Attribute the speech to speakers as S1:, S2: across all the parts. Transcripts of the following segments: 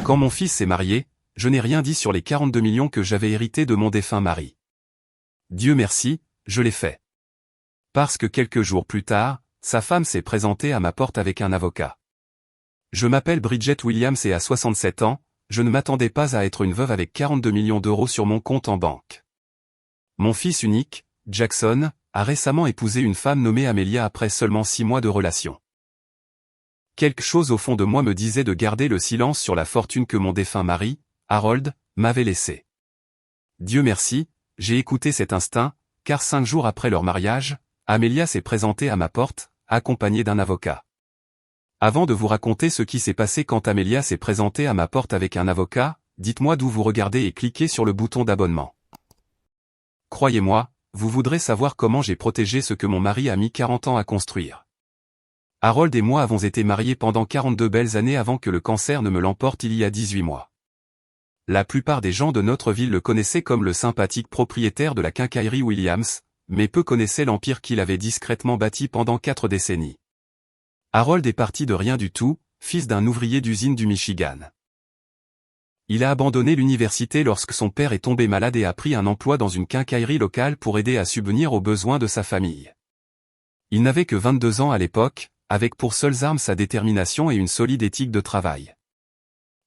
S1: Quand mon fils s'est marié, je n'ai rien dit sur les 42 millions que j'avais hérités de mon défunt mari. Dieu merci, je l'ai fait. Parce que quelques jours plus tard, sa femme s'est présentée à ma porte avec un avocat. Je m'appelle Bridget Williams et à 67 ans, je ne m'attendais pas à être une veuve avec 42 millions d'euros sur mon compte en banque. Mon fils unique, Jackson, a récemment épousé une femme nommée Amelia après seulement 6 mois de relation. Quelque chose au fond de moi me disait de garder le silence sur la fortune que mon défunt mari, Harold, m'avait laissée. Dieu merci, j'ai écouté cet instinct, car 5 jours après leur mariage, Amelia s'est présentée à ma porte, accompagnée d'un avocat. Avant de vous raconter ce qui s'est passé quand Amelia s'est présentée à ma porte avec un avocat, dites-moi d'où vous regardez et cliquez sur le bouton d'abonnement. Croyez-moi, vous voudrez savoir comment j'ai protégé ce que mon mari a mis 40 ans à construire. Harold et moi avons été mariés pendant 42 belles années avant que le cancer ne me l'emporte il y a 18 mois. La plupart des gens de notre ville le connaissaient comme le sympathique propriétaire de la quincaillerie Williams, mais peu connaissaient l'empire qu'il avait discrètement bâti pendant 4 décennies. Harold est parti de rien du tout, fils d'un ouvrier d'usine du Michigan. Il a abandonné l'université lorsque son père est tombé malade et a pris un emploi dans une quincaillerie locale pour aider à subvenir aux besoins de sa famille. Il n'avait que 22 ans à l'époque, avec pour seules armes sa détermination et une solide éthique de travail.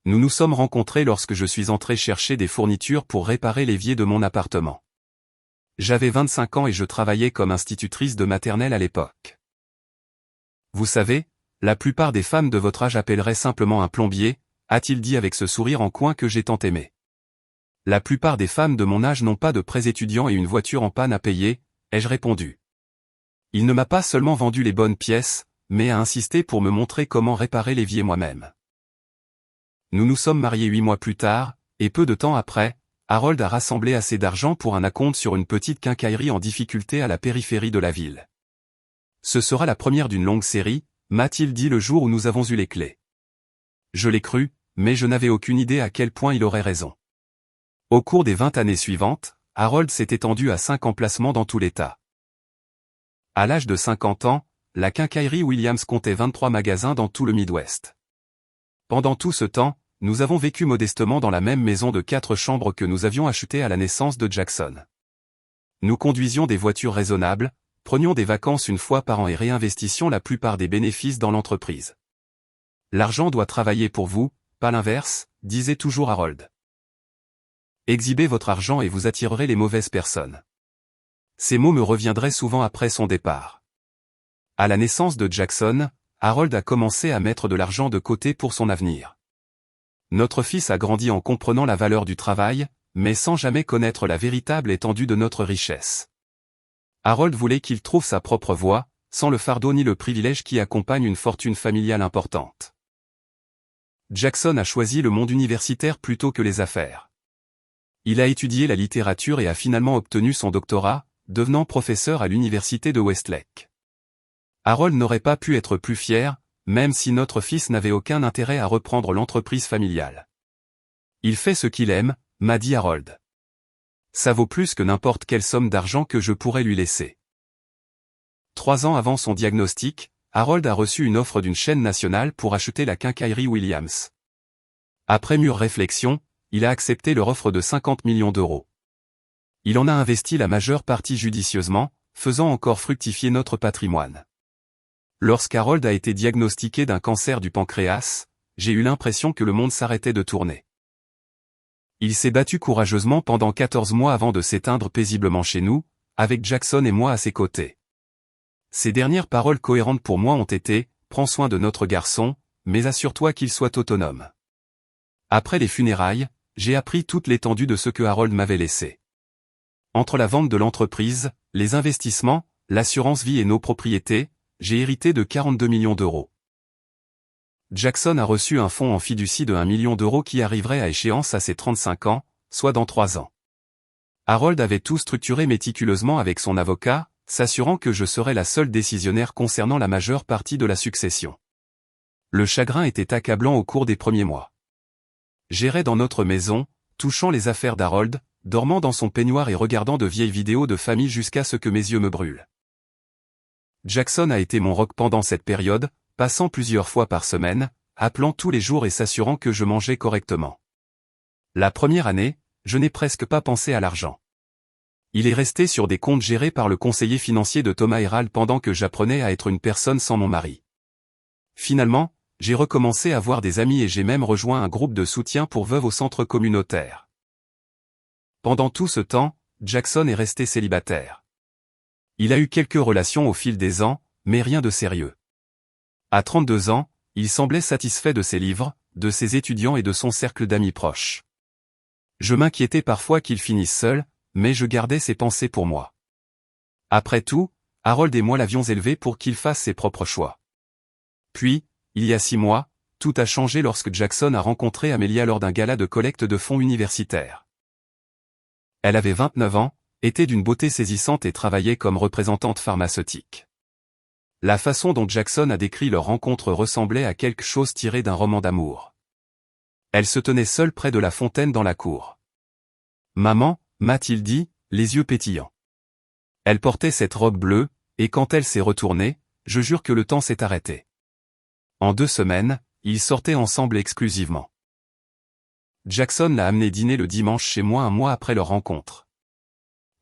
S1: Nous nous sommes rencontrés lorsque je suis entré chercher des fournitures pour réparer l'évier de mon appartement. J'avais 25 ans et je travaillais comme institutrice de maternelle à l'époque. Vous savez, la plupart des femmes de votre âge appelleraient simplement un plombier, a-t-il dit avec ce sourire en coin que j'ai tant aimé. La plupart des femmes de mon âge n'ont pas de prêts étudiants et une voiture en panne à payer, ai-je répondu. Il ne m'a pas seulement vendu les bonnes pièces, mais a insisté pour me montrer comment réparer l'évier moi-même. Nous nous sommes mariés 8 mois plus tard, et peu de temps après, Harold a rassemblé assez d'argent pour un acompte sur une petite quincaillerie en difficulté à la périphérie de la ville. Ce sera la première d'une longue série, m'a-t-il dit le jour où nous avons eu les clés. Je l'ai cru, mais je n'avais aucune idée à quel point il aurait raison. Au cours des 20 années suivantes, Harold s'est étendu à 5 emplacements dans tout l'État. À l'âge de 50 ans, la quincaillerie Williams comptait 23 magasins dans tout le Midwest. Pendant tout ce temps, nous avons vécu modestement dans la même maison de 4 chambres que nous avions achetée à la naissance de Jackson. Nous conduisions des voitures raisonnables, prenions des vacances une fois par an et réinvestissions la plupart des bénéfices dans l'entreprise. L'argent doit travailler pour vous, pas l'inverse, disait toujours Harold. Exhibez votre argent et vous attirerez les mauvaises personnes. Ces mots me reviendraient souvent après son départ. À la naissance de Jackson, Harold a commencé à mettre de l'argent de côté pour son avenir. Notre fils a grandi en comprenant la valeur du travail, mais sans jamais connaître la véritable étendue de notre richesse. Harold voulait qu'il trouve sa propre voie, sans le fardeau ni le privilège qui accompagne une fortune familiale importante. Jackson a choisi le monde universitaire plutôt que les affaires. Il a étudié la littérature et a finalement obtenu son doctorat, devenant professeur à l'université de Westlake. Harold n'aurait pas pu être plus fier, même si notre fils n'avait aucun intérêt à reprendre l'entreprise familiale. Il fait ce qu'il aime, m'a dit Harold. Ça vaut plus que n'importe quelle somme d'argent que je pourrais lui laisser. 3 ans avant son diagnostic, Harold a reçu une offre d'une chaîne nationale pour acheter la quincaillerie Williams. Après mûre réflexion, il a accepté leur offre de 50 millions d'euros. Il en a investi la majeure partie judicieusement, faisant encore fructifier notre patrimoine. Lorsqu'Harold a été diagnostiqué d'un cancer du pancréas, j'ai eu l'impression que le monde s'arrêtait de tourner. Il s'est battu courageusement pendant 14 mois avant de s'éteindre paisiblement chez nous, avec Jackson et moi à ses côtés. Ses dernières paroles cohérentes pour moi ont été « Prends soin de notre garçon, mais assure-toi qu'il soit autonome ». Après les funérailles, j'ai appris toute l'étendue de ce que Harold m'avait laissé. Entre la vente de l'entreprise, les investissements, l'assurance vie et nos propriétés, j'ai hérité de 42 millions d'euros. Jackson a reçu un fonds en fiducie de 1 million d'euros qui arriverait à échéance à ses 35 ans, soit dans 3 ans. Harold avait tout structuré méticuleusement avec son avocat, s'assurant que je serais la seule décisionnaire concernant la majeure partie de la succession. Le chagrin était accablant au cours des premiers mois. J'errais dans notre maison, touchant les affaires d'Harold, dormant dans son peignoir et regardant de vieilles vidéos de famille jusqu'à ce que mes yeux me brûlent. Jackson a été mon rock pendant cette période, passant plusieurs fois par semaine, appelant tous les jours et s'assurant que je mangeais correctement. La première année, je n'ai presque pas pensé à l'argent. Il est resté sur des comptes gérés par le conseiller financier de Thomas Herald pendant que j'apprenais à être une personne sans mon mari. Finalement, j'ai recommencé à voir des amis et j'ai même rejoint un groupe de soutien pour veuves au centre communautaire. Pendant tout ce temps, Jackson est resté célibataire. Il a eu quelques relations au fil des ans, mais rien de sérieux. À 32 ans, il semblait satisfait de ses livres, de ses étudiants et de son cercle d'amis proches. Je m'inquiétais parfois qu'il finisse seul, mais je gardais ses pensées pour moi. Après tout, Harold et moi l'avions élevé pour qu'il fasse ses propres choix. Puis, il y a 6 mois, tout a changé lorsque Jackson a rencontré Amelia lors d'un gala de collecte de fonds universitaires. Elle avait 29 ans, était d'une beauté saisissante et travaillait comme représentante pharmaceutique. La façon dont Jackson a décrit leur rencontre ressemblait à quelque chose tiré d'un roman d'amour. Elle se tenait seule près de la fontaine dans la cour. « Maman », m'a-t-il dit, les yeux pétillants. Elle portait cette robe bleue, et quand elle s'est retournée, je jure que le temps s'est arrêté. En 2 semaines, ils sortaient ensemble exclusivement. Jackson l'a amenée dîner le dimanche chez moi un mois après leur rencontre.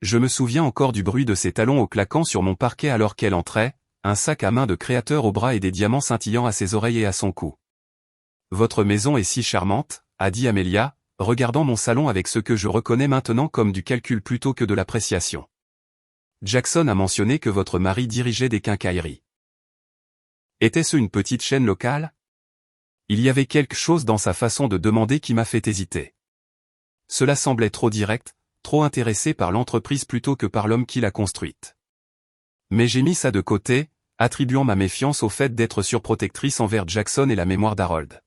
S1: Je me souviens encore du bruit de ses talons au claquant sur mon parquet alors qu'elle entrait, un sac à main de créateur au bras et des diamants scintillant à ses oreilles et à son cou. « Votre maison est si charmante », a dit Amelia, regardant mon salon avec ce que je reconnais maintenant comme du calcul plutôt que de l'appréciation. Jackson a mentionné que votre mari dirigeait des quincailleries. Était-ce une petite chaîne locale? Il y avait quelque chose dans sa façon de demander qui m'a fait hésiter. Cela semblait trop direct, trop intéressé par l'entreprise plutôt que par l'homme qui l'a construite. Mais j'ai mis ça de côté, attribuant ma méfiance au fait d'être surprotectrice envers Jackson et la mémoire d'Harold.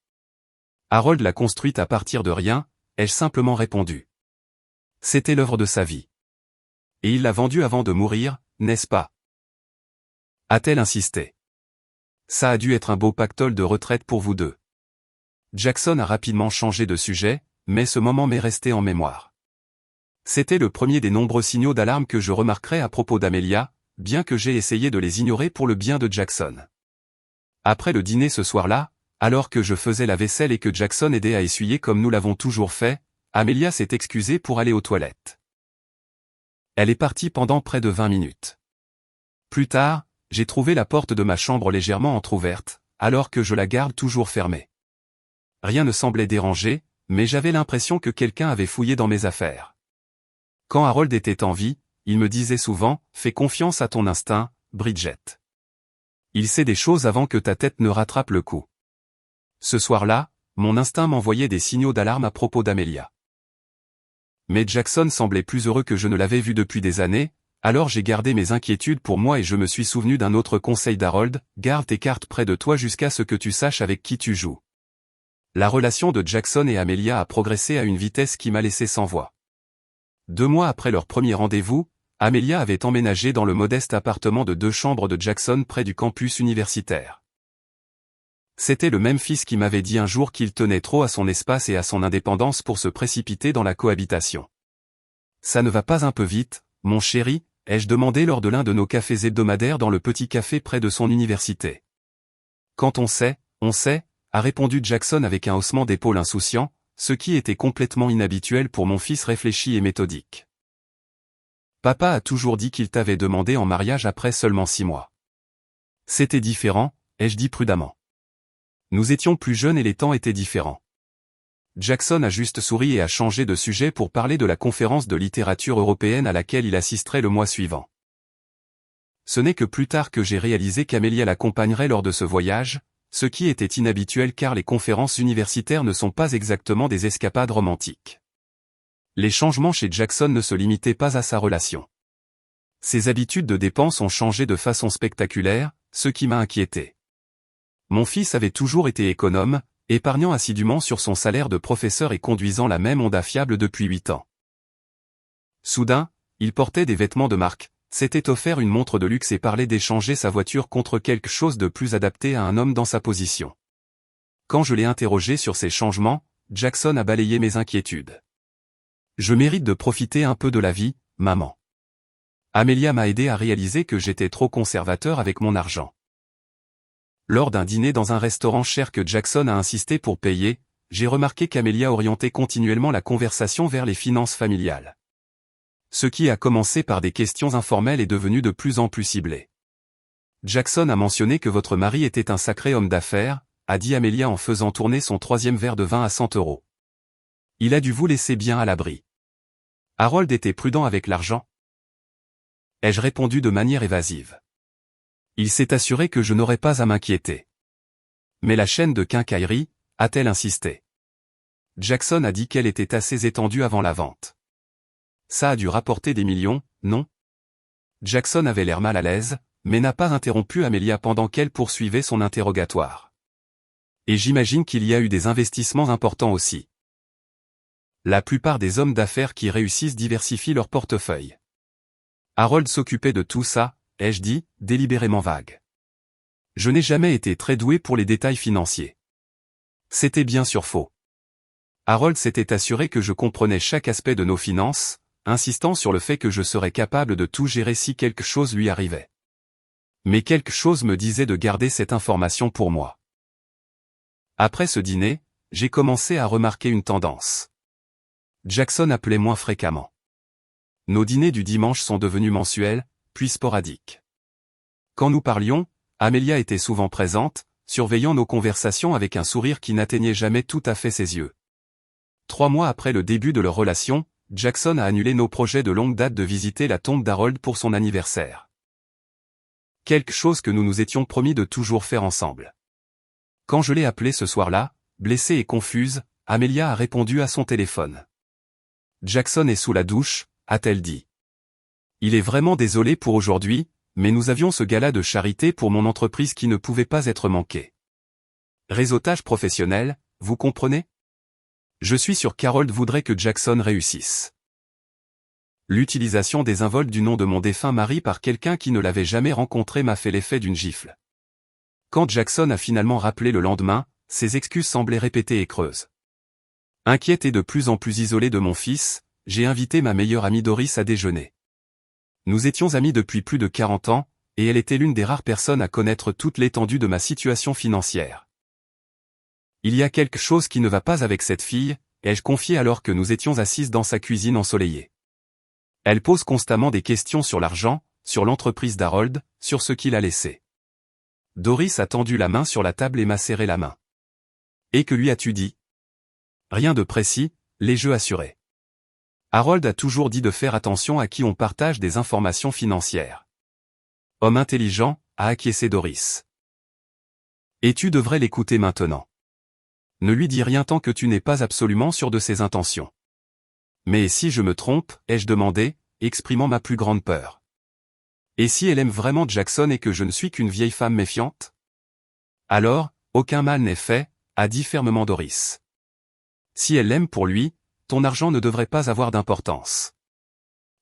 S1: Harold l'a construite à partir de rien, ai-je simplement répondu. C'était l'œuvre de sa vie. Et il l'a vendue avant de mourir, n'est-ce pas? A-t-elle insisté. Ça a dû être un beau pactole de retraite pour vous deux. Jackson a rapidement changé de sujet, mais ce moment m'est resté en mémoire. C'était le premier des nombreux signaux d'alarme que je remarquerai à propos d'Amelia, bien que j'ai essayé de les ignorer pour le bien de Jackson. Après le dîner ce soir-là, alors que je faisais la vaisselle et que Jackson aidait à essuyer comme nous l'avons toujours fait, Amelia s'est excusée pour aller aux toilettes. Elle est partie pendant près de 20 minutes. Plus tard, j'ai trouvé la porte de ma chambre légèrement entr'ouverte, alors que je la garde toujours fermée. Rien ne semblait déranger, mais j'avais l'impression que quelqu'un avait fouillé dans mes affaires. Quand Harold était en vie, il me disait souvent « Fais confiance à ton instinct, Bridget. Il sait des choses avant que ta tête ne rattrape le coup. » Ce soir-là, mon instinct m'envoyait des signaux d'alarme à propos d'Amelia. Mais Jackson semblait plus heureux que je ne l'avais vu depuis des années, alors j'ai gardé mes inquiétudes pour moi et je me suis souvenu d'un autre conseil d'Harold, garde tes cartes près de toi jusqu'à ce que tu saches avec qui tu joues. La relation de Jackson et Amelia a progressé à une vitesse qui m'a laissé sans voix. 2 mois après leur premier rendez-vous, Amelia avait emménagé dans le modeste appartement de 2 chambres de Jackson près du campus universitaire. C'était le même fils qui m'avait dit un jour qu'il tenait trop à son espace et à son indépendance pour se précipiter dans la cohabitation. « Ça ne va pas un peu vite, mon chéri ?» ai-je demandé lors de l'un de nos cafés hebdomadaires dans le petit café près de son université. « Quand on sait, a répondu Jackson avec un haussement d'épaule insouciant, ce qui était complètement inhabituel pour mon fils réfléchi et méthodique. « Papa a toujours dit qu'il t'avait demandé en mariage après seulement 6 mois. » C'était différent, ai-je dit prudemment. Nous étions plus jeunes et les temps étaient différents. Jackson a juste souri et a changé de sujet pour parler de la conférence de littérature européenne à laquelle il assisterait le mois suivant. Ce n'est que plus tard que j'ai réalisé qu'Amelia l'accompagnerait lors de ce voyage, ce qui était inhabituel car les conférences universitaires ne sont pas exactement des escapades romantiques. Les changements chez Jackson ne se limitaient pas à sa relation. Ses habitudes de dépenses ont changé de façon spectaculaire, ce qui m'a inquiété. Mon fils avait toujours été économe, épargnant assidûment sur son salaire de professeur et conduisant la même Honda fiable depuis 8 ans. Soudain, il portait des vêtements de marque, s'était offert une montre de luxe et parlait d'échanger sa voiture contre quelque chose de plus adapté à un homme dans sa position. Quand je l'ai interrogé sur ces changements, Jackson a balayé mes inquiétudes. Je mérite de profiter un peu de la vie, maman. Amelia m'a aidé à réaliser que j'étais trop conservateur avec mon argent. Lors d'un dîner dans un restaurant cher que Jackson a insisté pour payer, j'ai remarqué qu'Amelia orientait continuellement la conversation vers les finances familiales. Ce qui a commencé par des questions informelles est devenu de plus en plus ciblé. Jackson a mentionné que votre mari était un sacré homme d'affaires, a dit Amelia en faisant tourner son 3e verre de vin à 100 €. Il a dû vous laisser bien à l'abri. Harold était prudent avec l'argent? Ai-je répondu de manière évasive. Il s'est assuré que je n'aurais pas à m'inquiéter. Mais la chaîne de quincaillerie, a-t-elle insisté? Jackson a dit qu'elle était assez étendue avant la vente. Ça a dû rapporter des millions, non? Jackson avait l'air mal à l'aise, mais n'a pas interrompu Amelia pendant qu'elle poursuivait son interrogatoire. Et j'imagine qu'il y a eu des investissements importants aussi. La plupart des hommes d'affaires qui réussissent diversifient leur portefeuille. Harold s'occupait de tout ça, ai-je dit, délibérément vague. Je n'ai jamais été très doué pour les détails financiers. C'était bien sûr faux. Harold s'était assuré que je comprenais chaque aspect de nos finances, insistant sur le fait que je serais capable de tout gérer si quelque chose lui arrivait. Mais quelque chose me disait de garder cette information pour moi. Après ce dîner, j'ai commencé à remarquer une tendance. Jackson appelait moins fréquemment. Nos dîners du dimanche sont devenus mensuels, puis sporadiques. Quand nous parlions, Amelia était souvent présente, surveillant nos conversations avec un sourire qui n'atteignait jamais tout à fait ses yeux. 3 mois après le début de leur relation, Jackson a annulé nos projets de longue date de visiter la tombe d'Harold pour son anniversaire. Quelque chose que nous nous étions promis de toujours faire ensemble. Quand je l'ai appelée ce soir-là, blessée et confuse, Amelia a répondu à son téléphone. Jackson est sous la douche, a-t-elle dit. Il est vraiment désolé pour aujourd'hui, mais nous avions ce gala de charité pour mon entreprise qui ne pouvait pas être manqué. Réseautage professionnel, vous comprenez? Je suis sûr qu'Harold voudrait que Jackson réussisse. L'utilisation désinvolte du nom de mon défunt mari par quelqu'un qui ne l'avait jamais rencontré m'a fait l'effet d'une gifle. Quand Jackson a finalement rappelé le lendemain, ses excuses semblaient répétées et creuses. Inquiète et de plus en plus isolée de mon fils, j'ai invité ma meilleure amie Doris à déjeuner. Nous étions amis depuis plus de 40 ans, et elle était l'une des rares personnes à connaître toute l'étendue de ma situation financière. Il y a quelque chose qui ne va pas avec cette fille, ai-je confié alors que nous étions assises dans sa cuisine ensoleillée. Elle pose constamment des questions sur l'argent, sur l'entreprise d'Harold, sur ce qu'il a laissé. Doris a tendu la main sur la table et m'a serré la main. Et que lui as-tu dit? Rien de précis, les jeux assurés. Harold a toujours dit de faire attention à qui on partage des informations financières. Homme intelligent, a acquiescé Doris. Et tu devrais l'écouter maintenant. Ne lui dis rien tant que tu n'es pas absolument sûr de ses intentions. Mais si je me trompe, ai-je demandé, exprimant ma plus grande peur. Et si elle aime vraiment Jackson et que je ne suis qu'une vieille femme méfiante? Alors, aucun mal n'est fait, a dit fermement Doris. Si elle l'aime pour lui, ton argent ne devrait pas avoir d'importance.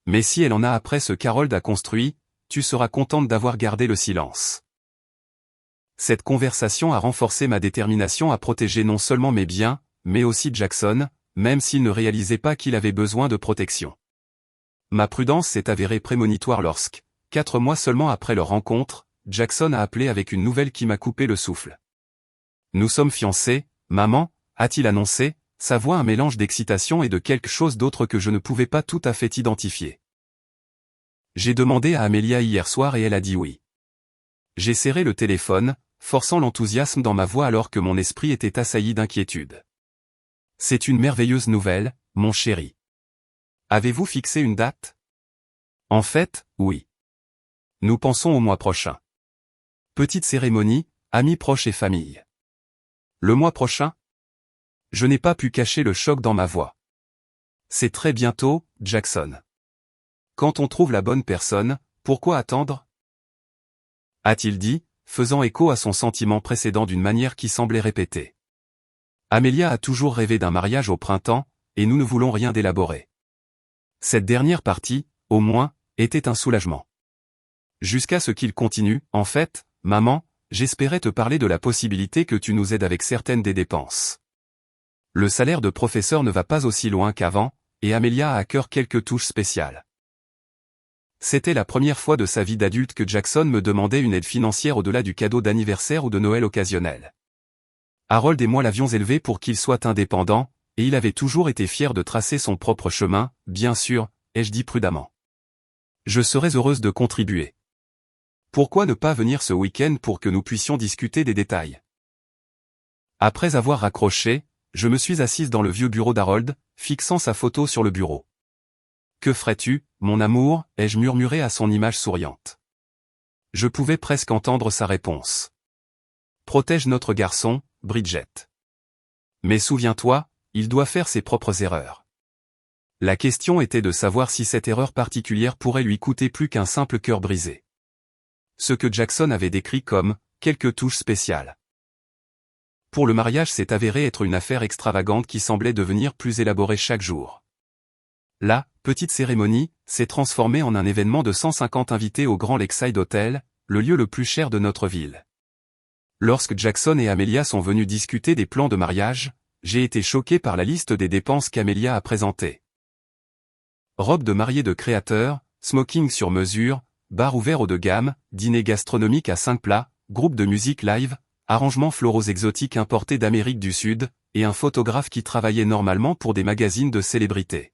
S1: Mais si elle en a après ce qu'Harold a construit, tu seras contente d'avoir gardé le silence. Cette conversation a renforcé ma détermination à protéger non seulement mes biens, mais aussi Jackson, même s'il ne réalisait pas qu'il avait besoin de protection. Ma prudence s'est avérée prémonitoire lorsque, 4 mois seulement après leur rencontre, Jackson a appelé avec une nouvelle qui m'a coupé le souffle. Nous sommes fiancés, maman, a-t-il annoncé, sa voix un mélange d'excitation et de quelque chose d'autre que je ne pouvais pas tout à fait identifier. J'ai demandé à Amelia hier soir et elle a dit oui. J'ai serré le téléphone, forçant l'enthousiasme dans ma voix alors que mon esprit était assailli d'inquiétude. C'est une merveilleuse nouvelle, mon chéri. Avez-vous fixé une date? En fait, oui. Nous pensons au mois prochain. Petite cérémonie, amis proches et famille. Le mois prochain? Je n'ai pas pu cacher le choc dans ma voix. C'est très bientôt, Jackson. Quand on trouve la bonne personne, pourquoi attendre? A-t-il dit, faisant écho à son sentiment précédent d'une manière qui semblait répétée. Amelia a toujours rêvé d'un mariage au printemps, et nous ne voulons rien d'élaboré. Cette dernière partie, au moins, était un soulagement. Jusqu'à ce qu'il continue, en fait, maman, j'espérais te parler de la possibilité que tu nous aides avec certaines des dépenses. Le salaire de professeur ne va pas aussi loin qu'avant, et Amelia a à cœur quelques touches spéciales. C'était la première fois de sa vie d'adulte que Jackson me demandait une aide financière au-delà du cadeau d'anniversaire ou de Noël occasionnel. Harold et moi l'avions élevé pour qu'il soit indépendant, et il avait toujours été fier de tracer son propre chemin, bien sûr, ai-je dit prudemment. Je serais heureuse de contribuer. Pourquoi ne pas venir ce week-end pour que nous puissions discuter des détails? Après avoir raccroché, je me suis assise dans le vieux bureau d'Harold, fixant sa photo sur le bureau. Que ferais-tu, mon amour, ai-je murmuré à son image souriante. Je pouvais presque entendre sa réponse. Protège notre garçon, Bridget. Mais souviens-toi, il doit faire ses propres erreurs. La question était de savoir si cette erreur particulière pourrait lui coûter plus qu'un simple cœur brisé. Ce que Jackson avait décrit comme « quelques touches spéciales ». Pour le mariage s'est avéré être une affaire extravagante qui semblait devenir plus élaborée chaque jour. La petite cérémonie s'est transformée en un événement de 150 invités au Grand Lakeside Hotel, le lieu le plus cher de notre ville. Lorsque Jackson et Amelia sont venus discuter des plans de mariage, j'ai été choqué par la liste des dépenses qu'Amelia a présentées. Robe de mariée de créateur, smoking sur mesure, bar ouvert haut de gamme, dîner gastronomique à 5 plats, groupe de musique live, arrangements floraux exotiques importés d'Amérique du Sud, et un photographe qui travaillait normalement pour des magazines de célébrités.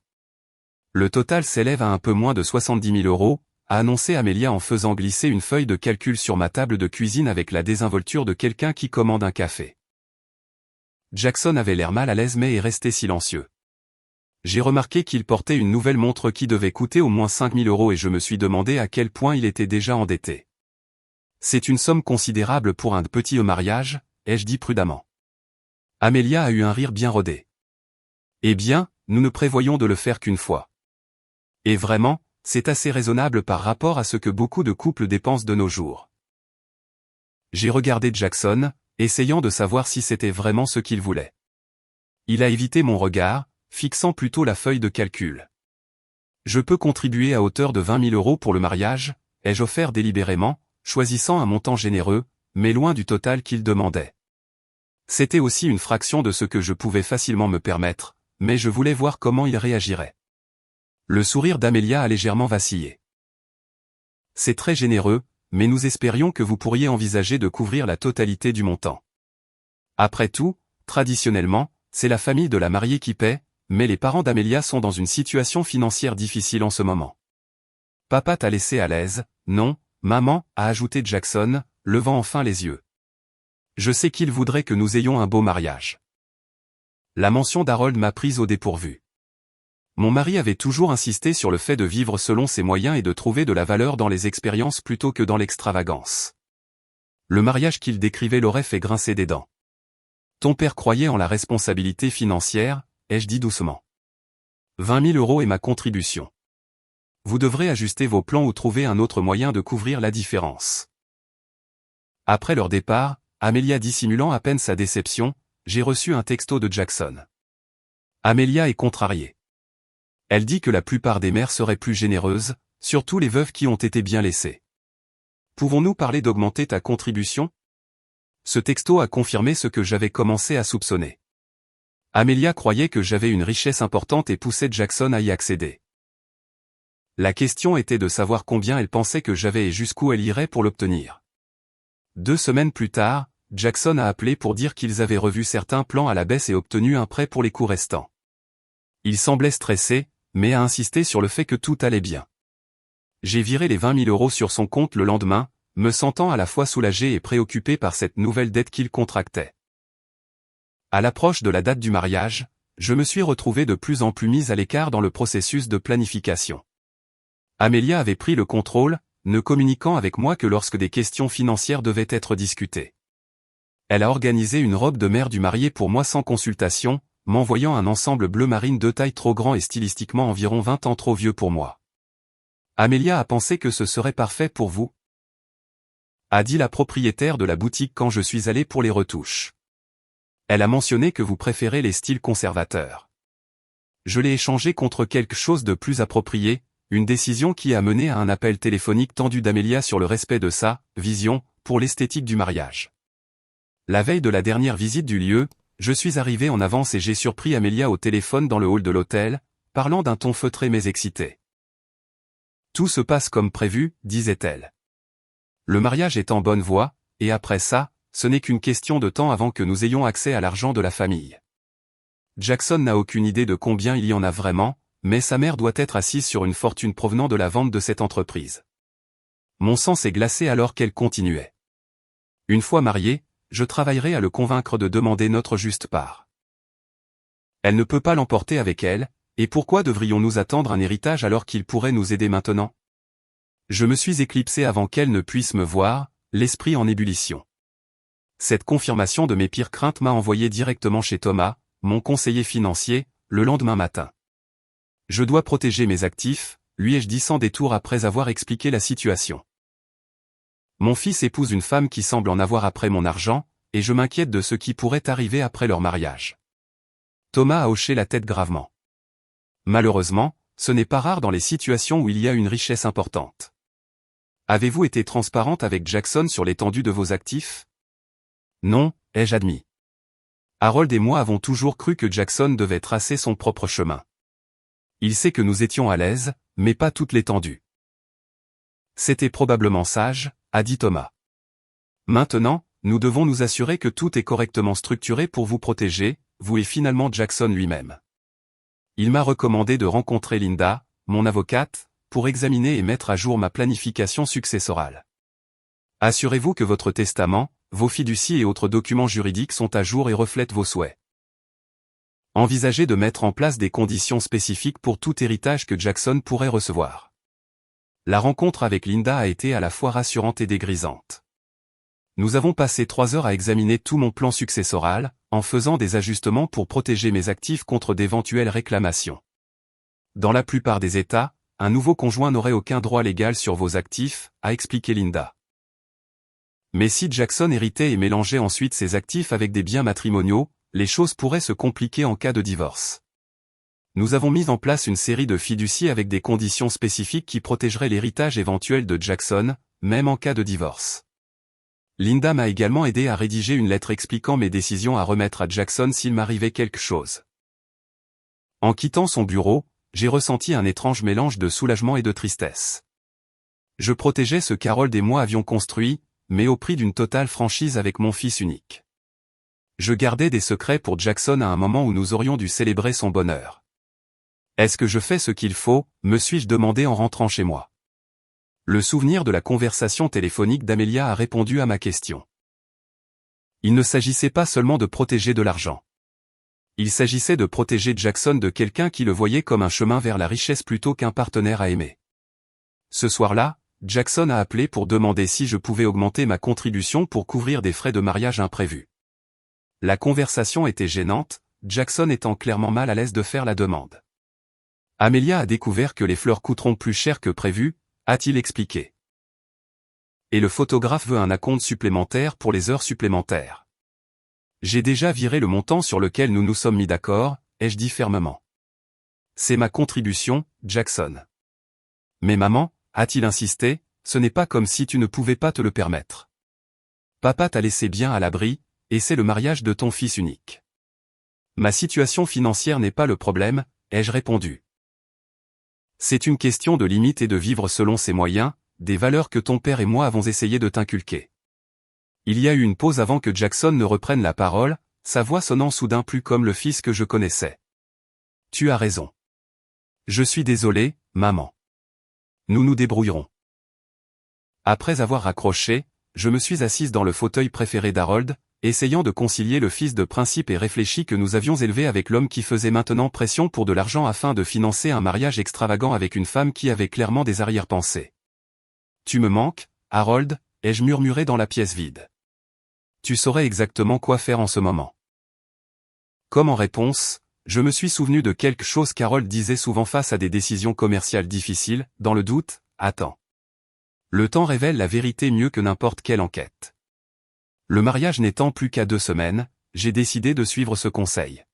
S1: Le total s'élève à un peu moins de 70 000 €, a annoncé Amelia en faisant glisser une feuille de calcul sur ma table de cuisine avec la désinvolture de quelqu'un qui commande un café. Jackson avait l'air mal à l'aise mais est resté silencieux. J'ai remarqué qu'il portait une nouvelle montre qui devait coûter au moins 5 000 € et je me suis demandé à quel point il était déjà endetté. C'est une somme considérable pour un petit mariage, ai-je dit prudemment. Amelia a eu un rire bien rodé. Eh bien, nous ne prévoyons de le faire qu'une fois. Et vraiment, c'est assez raisonnable par rapport à ce que beaucoup de couples dépensent de nos jours. J'ai regardé Jackson, essayant de savoir si c'était vraiment ce qu'il voulait. Il a évité mon regard, fixant plutôt la feuille de calcul. Je peux contribuer à hauteur de 20 000 € pour le mariage, ai-je offert délibérément, choisissant un montant généreux, mais loin du total qu'il demandait. C'était aussi une fraction de ce que je pouvais facilement me permettre, mais je voulais voir comment il réagirait. Le sourire d'Amelia a légèrement vacillé. C'est très généreux, mais nous espérions que vous pourriez envisager de couvrir la totalité du montant. Après tout, traditionnellement, c'est la famille de la mariée qui paie, mais les parents d'Amelia sont dans une situation financière difficile en ce moment. Papa t'a laissé à l'aise, non, maman, a ajouté Jackson, levant enfin les yeux. Je sais qu'il voudrait que nous ayons un beau mariage. La mention d'Harold m'a prise au dépourvu. Mon mari avait toujours insisté sur le fait de vivre selon ses moyens et de trouver de la valeur dans les expériences plutôt que dans l'extravagance. Le mariage qu'il décrivait l'aurait fait grincer des dents. Ton père croyait en la responsabilité financière, ai-je dit doucement. 20 000 € est ma contribution. Vous devrez ajuster vos plans ou trouver un autre moyen de couvrir la différence. Après leur départ, Amelia dissimulant à peine sa déception, j'ai reçu un texto de Jackson. Amelia est contrariée. Elle dit que la plupart des mères seraient plus généreuses, surtout les veuves qui ont été bien laissées. Pouvons-nous parler d'augmenter ta contribution? Ce texto a confirmé ce que j'avais commencé à soupçonner. Amelia croyait que j'avais une richesse importante et poussait Jackson à y accéder. La question était de savoir combien elle pensait que j'avais et jusqu'où elle irait pour l'obtenir. 2 semaines plus tard, Jackson a appelé pour dire qu'ils avaient revu certains plans à la baisse et obtenu un prêt pour les coûts restants. Il semblait stressé, mais a insisté sur le fait que tout allait bien. J'ai viré les 20 000 € sur son compte le lendemain, me sentant à la fois soulagé et préoccupé par cette nouvelle dette qu'il contractait. À l'approche de la date du mariage, je me suis retrouvé de plus en plus mis à l'écart dans le processus de planification. Amelia avait pris le contrôle, ne communiquant avec moi que lorsque des questions financières devaient être discutées. Elle a organisé une robe de mère du marié pour moi sans consultation, m'envoyant un ensemble bleu marine de taille trop grand et stylistiquement environ 20 ans trop vieux pour moi. Amelia a pensé que ce serait parfait pour vous, a dit la propriétaire de la boutique quand je suis allé pour les retouches. Elle a mentionné que vous préférez les styles conservateurs. Je l'ai échangé contre quelque chose de plus approprié, une décision qui a mené à un appel téléphonique tendu d'Amelia sur le respect de sa vision pour l'esthétique du mariage. La veille de la dernière visite du lieu, je suis arrivé en avance et j'ai surpris Amelia au téléphone dans le hall de l'hôtel, parlant d'un ton feutré mais excité. Tout se passe comme prévu, disait-elle. Le mariage est en bonne voie, et après ça, ce n'est qu'une question de temps avant que nous ayons accès à l'argent de la famille. Jackson n'a aucune idée de combien il y en a vraiment, mais sa mère doit être assise sur une fortune provenant de la vente de cette entreprise. Mon sang s'est glacé alors qu'elle continuait. Une fois mariée, je travaillerai à le convaincre de demander notre juste part. Elle ne peut pas l'emporter avec elle, et pourquoi devrions-nous attendre un héritage alors qu'il pourrait nous aider maintenant? Je me suis éclipsé avant qu'elle ne puisse me voir, l'esprit en ébullition. Cette confirmation de mes pires craintes m'a envoyé directement chez Thomas, mon conseiller financier, le lendemain matin. Je dois protéger mes actifs, lui ai-je dit sans détour après avoir expliqué la situation. Mon fils épouse une femme qui semble en avoir après mon argent, et je m'inquiète de ce qui pourrait arriver après leur mariage. Thomas a hoché la tête gravement. Malheureusement, ce n'est pas rare dans les situations où il y a une richesse importante. Avez-vous été transparente avec Jackson sur l'étendue de vos actifs? Non, ai-je admis. Harold et moi avons toujours cru que Jackson devait tracer son propre chemin. Il sait que nous étions à l'aise, mais pas toute l'étendue. C'était probablement sage, a dit Thomas. Maintenant, nous devons nous assurer que tout est correctement structuré pour vous protéger, vous et finalement Jackson lui-même. Il m'a recommandé de rencontrer Linda, mon avocate, pour examiner et mettre à jour ma planification successorale. Assurez-vous que votre testament, vos fiducies et autres documents juridiques sont à jour et reflètent vos souhaits. Envisagez de mettre en place des conditions spécifiques pour tout héritage que Jackson pourrait recevoir. La rencontre avec Linda a été à la fois rassurante et dégrisante. Nous avons passé 3 heures à examiner tout mon plan successoral, en faisant des ajustements pour protéger mes actifs contre d'éventuelles réclamations. Dans la plupart des États, un nouveau conjoint n'aurait aucun droit légal sur vos actifs, a expliqué Linda. Mais si Jackson héritait et mélangeait ensuite ses actifs avec des biens matrimoniaux, les choses pourraient se compliquer en cas de divorce. Nous avons mis en place une série de fiducies avec des conditions spécifiques qui protégeraient l'héritage éventuel de Jackson, même en cas de divorce. Linda m'a également aidé à rédiger une lettre expliquant mes décisions à remettre à Jackson s'il m'arrivait quelque chose. En quittant son bureau, j'ai ressenti un étrange mélange de soulagement et de tristesse. Je protégeais ce qu'Harold et moi avions construit, mais au prix d'une totale franchise avec mon fils unique. Je gardais des secrets pour Jackson à un moment où nous aurions dû célébrer son bonheur. Est-ce que je fais ce qu'il faut, me suis-je demandé en rentrant chez moi. Le souvenir de la conversation téléphonique d'Amelia a répondu à ma question. Il ne s'agissait pas seulement de protéger de l'argent. Il s'agissait de protéger Jackson de quelqu'un qui le voyait comme un chemin vers la richesse plutôt qu'un partenaire à aimer. Ce soir-là, Jackson a appelé pour demander si je pouvais augmenter ma contribution pour couvrir des frais de mariage imprévus. La conversation était gênante, Jackson étant clairement mal à l'aise de faire la demande. Amelia a découvert que les fleurs coûteront plus cher que prévu, a-t-il expliqué. Et le photographe veut un acompte supplémentaire pour les heures supplémentaires. J'ai déjà viré le montant sur lequel nous nous sommes mis d'accord, ai-je dit fermement. C'est ma contribution, Jackson. Mais maman, a-t-il insisté, ce n'est pas comme si tu ne pouvais pas te le permettre. Papa t'a laissé bien à l'abri, et c'est le mariage de ton fils unique. Ma situation financière n'est pas le problème, ai-je répondu. C'est une question de limite et de vivre selon ses moyens, des valeurs que ton père et moi avons essayé de t'inculquer. Il y a eu une pause avant que Jackson ne reprenne la parole, sa voix sonnant soudain plus comme le fils que je connaissais. Tu as raison. Je suis désolé, maman. Nous nous débrouillerons. Après avoir raccroché, je me suis assise dans le fauteuil préféré d'Harold, essayant de concilier le fils de principe et réfléchi que nous avions élevé avec l'homme qui faisait maintenant pression pour de l'argent afin de financer un mariage extravagant avec une femme qui avait clairement des arrière-pensées. Tu me manques, Harold, ai-je murmuré dans la pièce vide. Tu saurais exactement quoi faire en ce moment. Comme en réponse, je me suis souvenu de quelque chose qu'Harold disait souvent face à des décisions commerciales difficiles, dans le doute, attends. Le temps révèle la vérité mieux que n'importe quelle enquête. Le mariage n'étant plus qu'à 2 semaines, j'ai décidé de suivre ce conseil.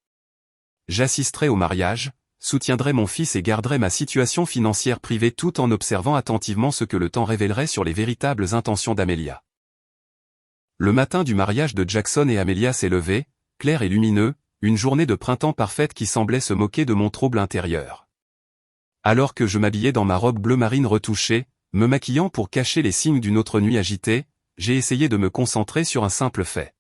S1: J'assisterai au mariage, soutiendrai mon fils et garderai ma situation financière privée tout en observant attentivement ce que le temps révélerait sur les véritables intentions d'Amelia. Le matin du mariage de Jackson et Amelia s'est levé, clair et lumineux, une journée de printemps parfaite qui semblait se moquer de mon trouble intérieur. Alors que je m'habillais dans ma robe bleu marine retouchée, me maquillant pour cacher les signes d'une autre nuit agitée, j'ai essayé de me concentrer sur un simple fait.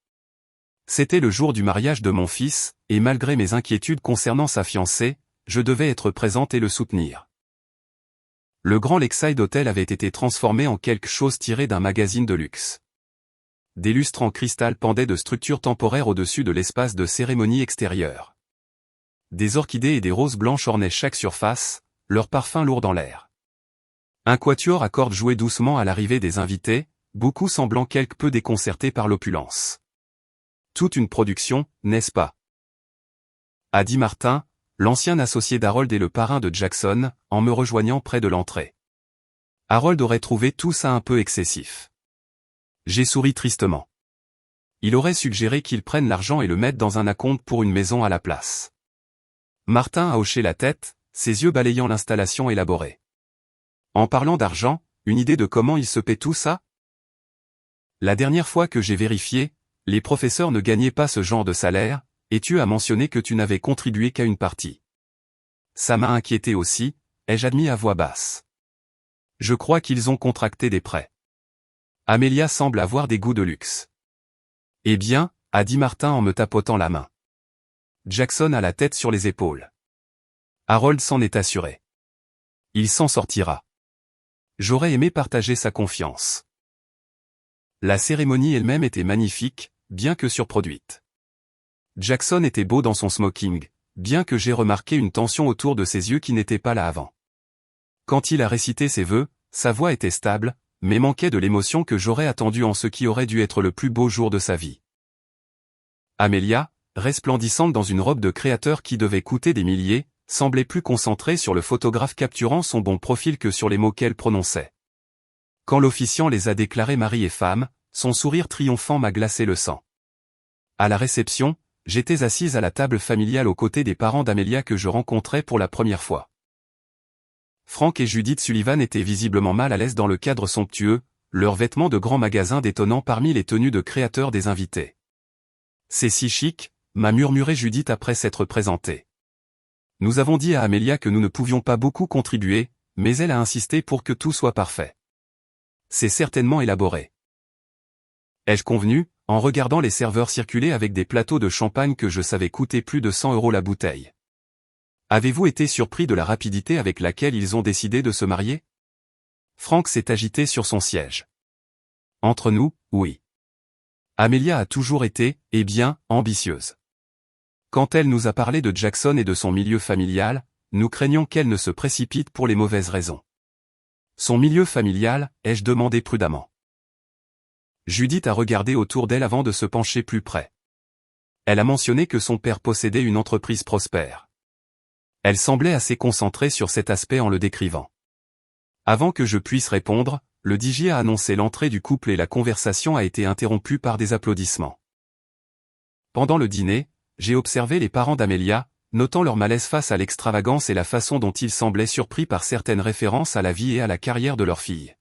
S1: C'était le jour du mariage de mon fils, et malgré mes inquiétudes concernant sa fiancée, je devais être présente et le soutenir. Le grand Lakeside Hotel avait été transformé en quelque chose tiré d'un magazine de luxe. Des lustres en cristal pendaient de structures temporaires au-dessus de l'espace de cérémonie extérieure. Des orchidées et des roses blanches ornaient chaque surface, leur parfum lourd dans l'air. Un quatuor à cordes jouait doucement à l'arrivée des invités, beaucoup semblant quelque peu déconcertés par l'opulence. Toute une production, n'est-ce pas? A dit Martin, l'ancien associé d'Harold et le parrain de Jackson, en me rejoignant près de l'entrée. Harold aurait trouvé tout ça un peu excessif. J'ai souri tristement. Il aurait suggéré qu'ils prennent l'argent et le mettent dans un acompte pour une maison à la place. Martin a hoché la tête, ses yeux balayant l'installation élaborée. En parlant d'argent, une idée de comment il se paie tout ça? La dernière fois que j'ai vérifié, les professeurs ne gagnaient pas ce genre de salaire, et tu as mentionné que tu n'avais contribué qu'à une partie. Ça m'a inquiété aussi, ai-je admis à voix basse. Je crois qu'ils ont contracté des prêts. Amelia semble avoir des goûts de luxe. Eh bien, a dit Martin en me tapotant la main. Jackson a la tête sur les épaules. Harold s'en est assuré. Il s'en sortira. J'aurais aimé partager sa confiance. La cérémonie elle-même était magnifique, bien que surproduite. Jackson était beau dans son smoking, bien que j'ai remarqué une tension autour de ses yeux qui n'était pas là avant. Quand il a récité ses vœux, sa voix était stable, mais manquait de l'émotion que j'aurais attendue en ce qui aurait dû être le plus beau jour de sa vie. Amelia, resplendissante dans une robe de créateur qui devait coûter des milliers, semblait plus concentrée sur le photographe capturant son bon profil que sur les mots qu'elle prononçait. Quand l'officiant les a déclarés mari et femme, son sourire triomphant m'a glacé le sang. À la réception, j'étais assise à la table familiale aux côtés des parents d'Amelia que je rencontrais pour la première fois. Frank et Judith Sullivan étaient visiblement mal à l'aise dans le cadre somptueux, leurs vêtements de grand magasin détonnant parmi les tenues de créateurs des invités. C'est si chic, m'a murmuré Judith après s'être présentée. Nous avons dit à Amelia que nous ne pouvions pas beaucoup contribuer, mais elle a insisté pour que tout soit parfait. C'est certainement élaboré. Ai-je convenu, en regardant les serveurs circuler avec des plateaux de champagne que je savais coûter plus de 100 € la bouteille. Avez-vous été surpris de la rapidité avec laquelle ils ont décidé de se marier? Frank s'est agité sur son siège. Entre nous, oui. Amelia a toujours été, eh bien, ambitieuse. Quand elle nous a parlé de Jackson et de son milieu familial, nous craignons qu'elle ne se précipite pour les mauvaises raisons. Son milieu familial, ai-je demandé prudemment. Judith a regardé autour d'elle avant de se pencher plus près. Elle a mentionné que son père possédait une entreprise prospère. Elle semblait assez concentrée sur cet aspect en le décrivant. Avant que je puisse répondre, le DJ a annoncé l'entrée du couple et la conversation a été interrompue par des applaudissements. Pendant le dîner, j'ai observé les parents d'Amelia, notant leur malaise face à l'extravagance et la façon dont ils semblaient surpris par certaines références à la vie et à la carrière de leur fille.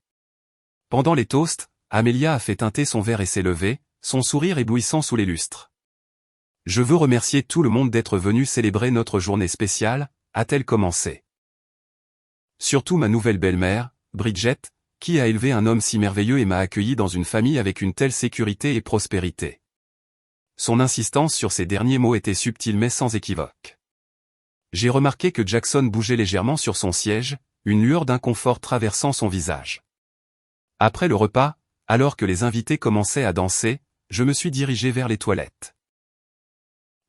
S1: Pendant les toasts, Amelia a fait teinter son verre et s'est levée, son sourire éblouissant sous les lustres. Je veux remercier tout le monde d'être venu célébrer notre journée spéciale, a-t-elle commencé. Surtout ma nouvelle belle-mère, Bridget, qui a élevé un homme si merveilleux et m'a accueilli dans une famille avec une telle sécurité et prospérité. Son insistance sur ces derniers mots était subtile mais sans équivoque. J'ai remarqué que Jackson bougeait légèrement sur son siège, une lueur d'inconfort traversant son visage. Après le repas, alors que les invités commençaient à danser, je me suis dirigé vers les toilettes.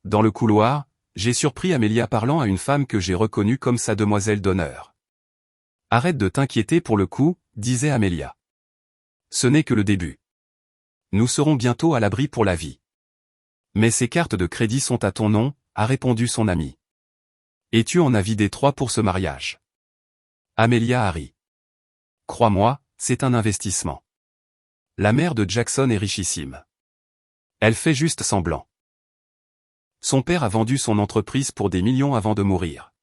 S1: Dans le couloir, j'ai surpris Amelia parlant à une femme que j'ai reconnue comme sa demoiselle d'honneur. « Arrête de t'inquiéter pour le coup, » disait Amelia. « Ce n'est que le début. Nous serons bientôt à l'abri pour la vie. »« Mais ces cartes de crédit sont à ton nom, » a répondu son amie. « Et tu en as vidé 3 pour ce mariage. » Amelia a ri. « Crois-moi, c'est un investissement. La mère de Jackson est richissime. Elle fait juste semblant. Son père a vendu son entreprise pour des millions avant de mourir.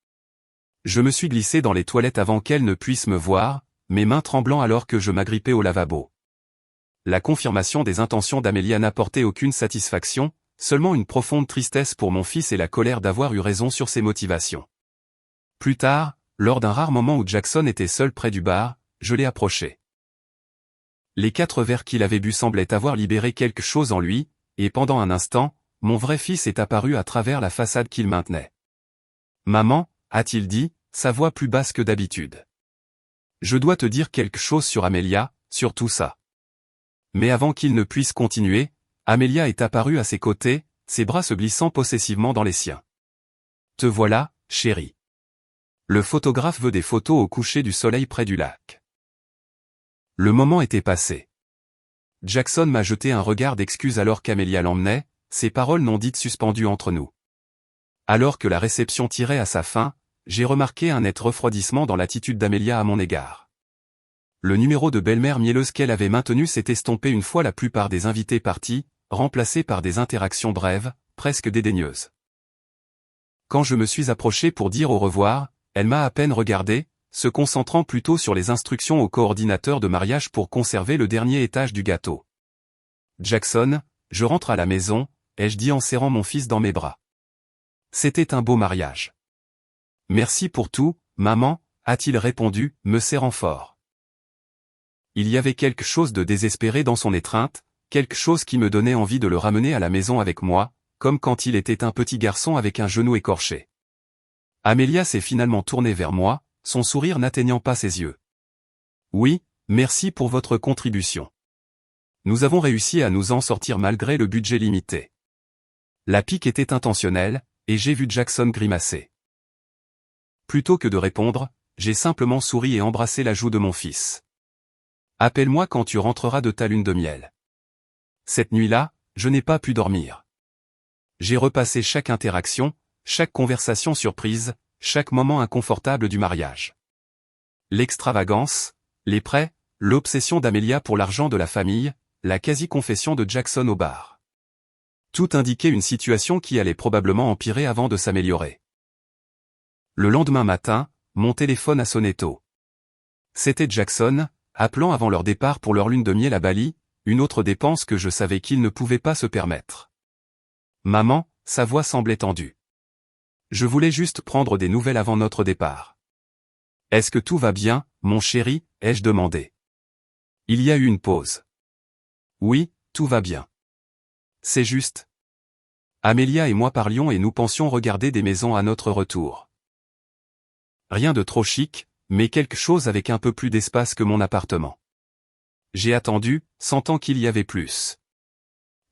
S1: Je me suis glissé dans les toilettes avant qu'elle ne puisse me voir, mes mains tremblant alors que je m'agrippais au lavabo. La confirmation des intentions d'Amelia n'apportait aucune satisfaction, seulement une profonde tristesse pour mon fils et la colère d'avoir eu raison sur ses motivations. Plus tard, lors d'un rare moment où Jackson était seul près du bar, je l'ai approché. Les 4 verres qu'il avait bu semblaient avoir libéré quelque chose en lui, et pendant un instant, mon vrai fils est apparu à travers la façade qu'il maintenait. « Maman » a-t-il dit, sa voix plus basse que d'habitude. « Je dois te dire quelque chose sur Amelia, sur tout ça. » Mais avant qu'il ne puisse continuer, Amelia est apparue à ses côtés, ses bras se glissant possessivement dans les siens. « Te voilà, chérie. Le photographe veut des photos au coucher du soleil près du lac. » Le moment était passé. Jackson m'a jeté un regard d'excuse alors qu'Amelia l'emmenait, ses paroles non dites suspendues entre nous. Alors que la réception tirait à sa fin, j'ai remarqué un net refroidissement dans l'attitude d'Amelia à mon égard. Le numéro de belle-mère mielleuse qu'elle avait maintenu s'est estompé une fois la plupart des invités partis, remplacé par des interactions brèves, presque dédaigneuses. Quand je me suis approché pour dire au revoir, elle m'a à peine regardé, se concentrant plutôt sur les instructions au coordinateur de mariage pour conserver le dernier étage du gâteau. « Jackson, je rentre à la maison », ai-je dit en serrant mon fils dans mes bras. C'était un beau mariage. « Merci pour tout, maman », a-t-il répondu, me serrant fort. Il y avait quelque chose de désespéré dans son étreinte, quelque chose qui me donnait envie de le ramener à la maison avec moi, comme quand il était un petit garçon avec un genou écorché. Amelia s'est finalement tournée vers moi, son sourire n'atteignant pas ses yeux. « Oui, merci pour votre contribution. Nous avons réussi à nous en sortir malgré le budget limité. » La pique était intentionnelle, et j'ai vu Jackson grimacer. Plutôt que de répondre, j'ai simplement souri et embrassé la joue de mon fils. « Appelle-moi quand tu rentreras de ta lune de miel. » Cette nuit-là, je n'ai pas pu dormir. J'ai repassé chaque interaction, chaque conversation surprise, chaque moment inconfortable du mariage. L'extravagance, les prêts, l'obsession d'Amelia pour l'argent de la famille, la quasi-confession de Jackson au bar. Tout indiquait une situation qui allait probablement empirer avant de s'améliorer. Le lendemain matin, mon téléphone a sonné tôt. C'était Jackson, appelant avant leur départ pour leur lune de miel à Bali, une autre dépense que je savais qu'ils ne pouvaient pas se permettre. Maman, sa voix semblait tendue. Je voulais juste prendre des nouvelles avant notre départ. Est-ce que tout va bien, mon chéri, ai-je demandé. Il y a eu une pause. Oui, tout va bien. C'est juste. Amelia et moi parlions et nous pensions regarder des maisons à notre retour. Rien de trop chic, mais quelque chose avec un peu plus d'espace que mon appartement. J'ai attendu, sentant qu'il y avait plus.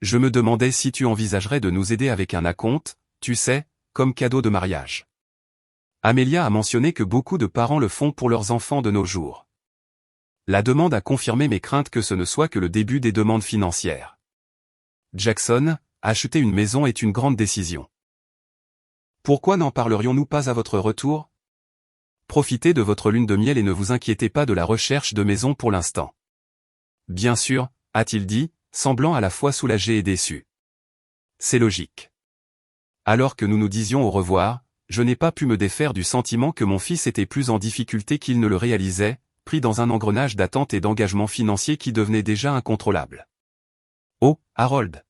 S1: Je me demandais si tu envisagerais de nous aider avec un acompte, tu sais, comme cadeau de mariage. Amelia a mentionné que beaucoup de parents le font pour leurs enfants de nos jours. La demande a confirmé mes craintes que ce ne soit que le début des demandes financières. Jackson, acheter une maison est une grande décision. Pourquoi n'en parlerions-nous pas à votre retour? Profitez de votre lune de miel et ne vous inquiétez pas de la recherche de maison pour l'instant. Bien sûr, a-t-il dit, semblant à la fois soulagé et déçu. C'est logique. Alors que nous nous disions au revoir, je n'ai pas pu me défaire du sentiment que mon fils était plus en difficulté qu'il ne le réalisait, pris dans un engrenage d'attente et d'engagement financier qui devenait déjà incontrôlable. « Oh, Harold !»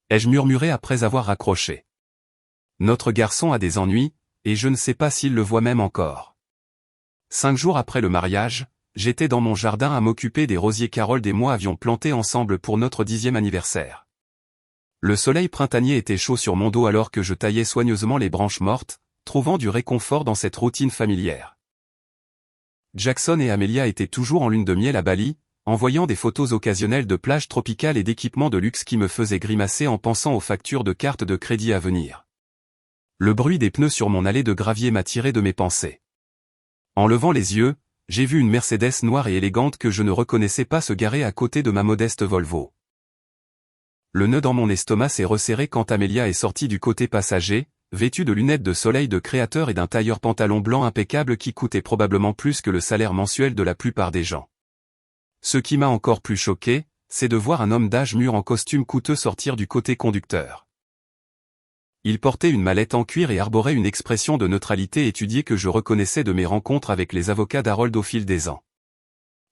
S1: ai-je murmuré après avoir raccroché. Notre garçon a des ennuis, et je ne sais pas s'il le voit même encore. 5 jours après le mariage, j'étais dans mon jardin à m'occuper des rosiers qu'Harold et moi avions plantés ensemble pour notre 10e anniversaire. Le soleil printanier était chaud sur mon dos alors que je taillais soigneusement les branches mortes, trouvant du réconfort dans cette routine familière. Jackson et Amelia étaient toujours en lune de miel à Bali, envoyant des photos occasionnelles de plages tropicales et d'équipements de luxe qui me faisaient grimacer en pensant aux factures de cartes de crédit à venir. Le bruit des pneus sur mon allée de gravier m'a tiré de mes pensées. En levant les yeux, j'ai vu une Mercedes noire et élégante que je ne reconnaissais pas se garer à côté de ma modeste Volvo. Le nœud dans mon estomac s'est resserré quand Amelia est sortie du côté passager, vêtue de lunettes de soleil de créateur et d'un tailleur pantalon blanc impeccable qui coûtait probablement plus que le salaire mensuel de la plupart des gens. Ce qui m'a encore plus choqué, c'est de voir un homme d'âge mûr en costume coûteux sortir du côté conducteur. Il portait une mallette en cuir et arborait une expression de neutralité étudiée que je reconnaissais de mes rencontres avec les avocats d'Harold au fil des ans.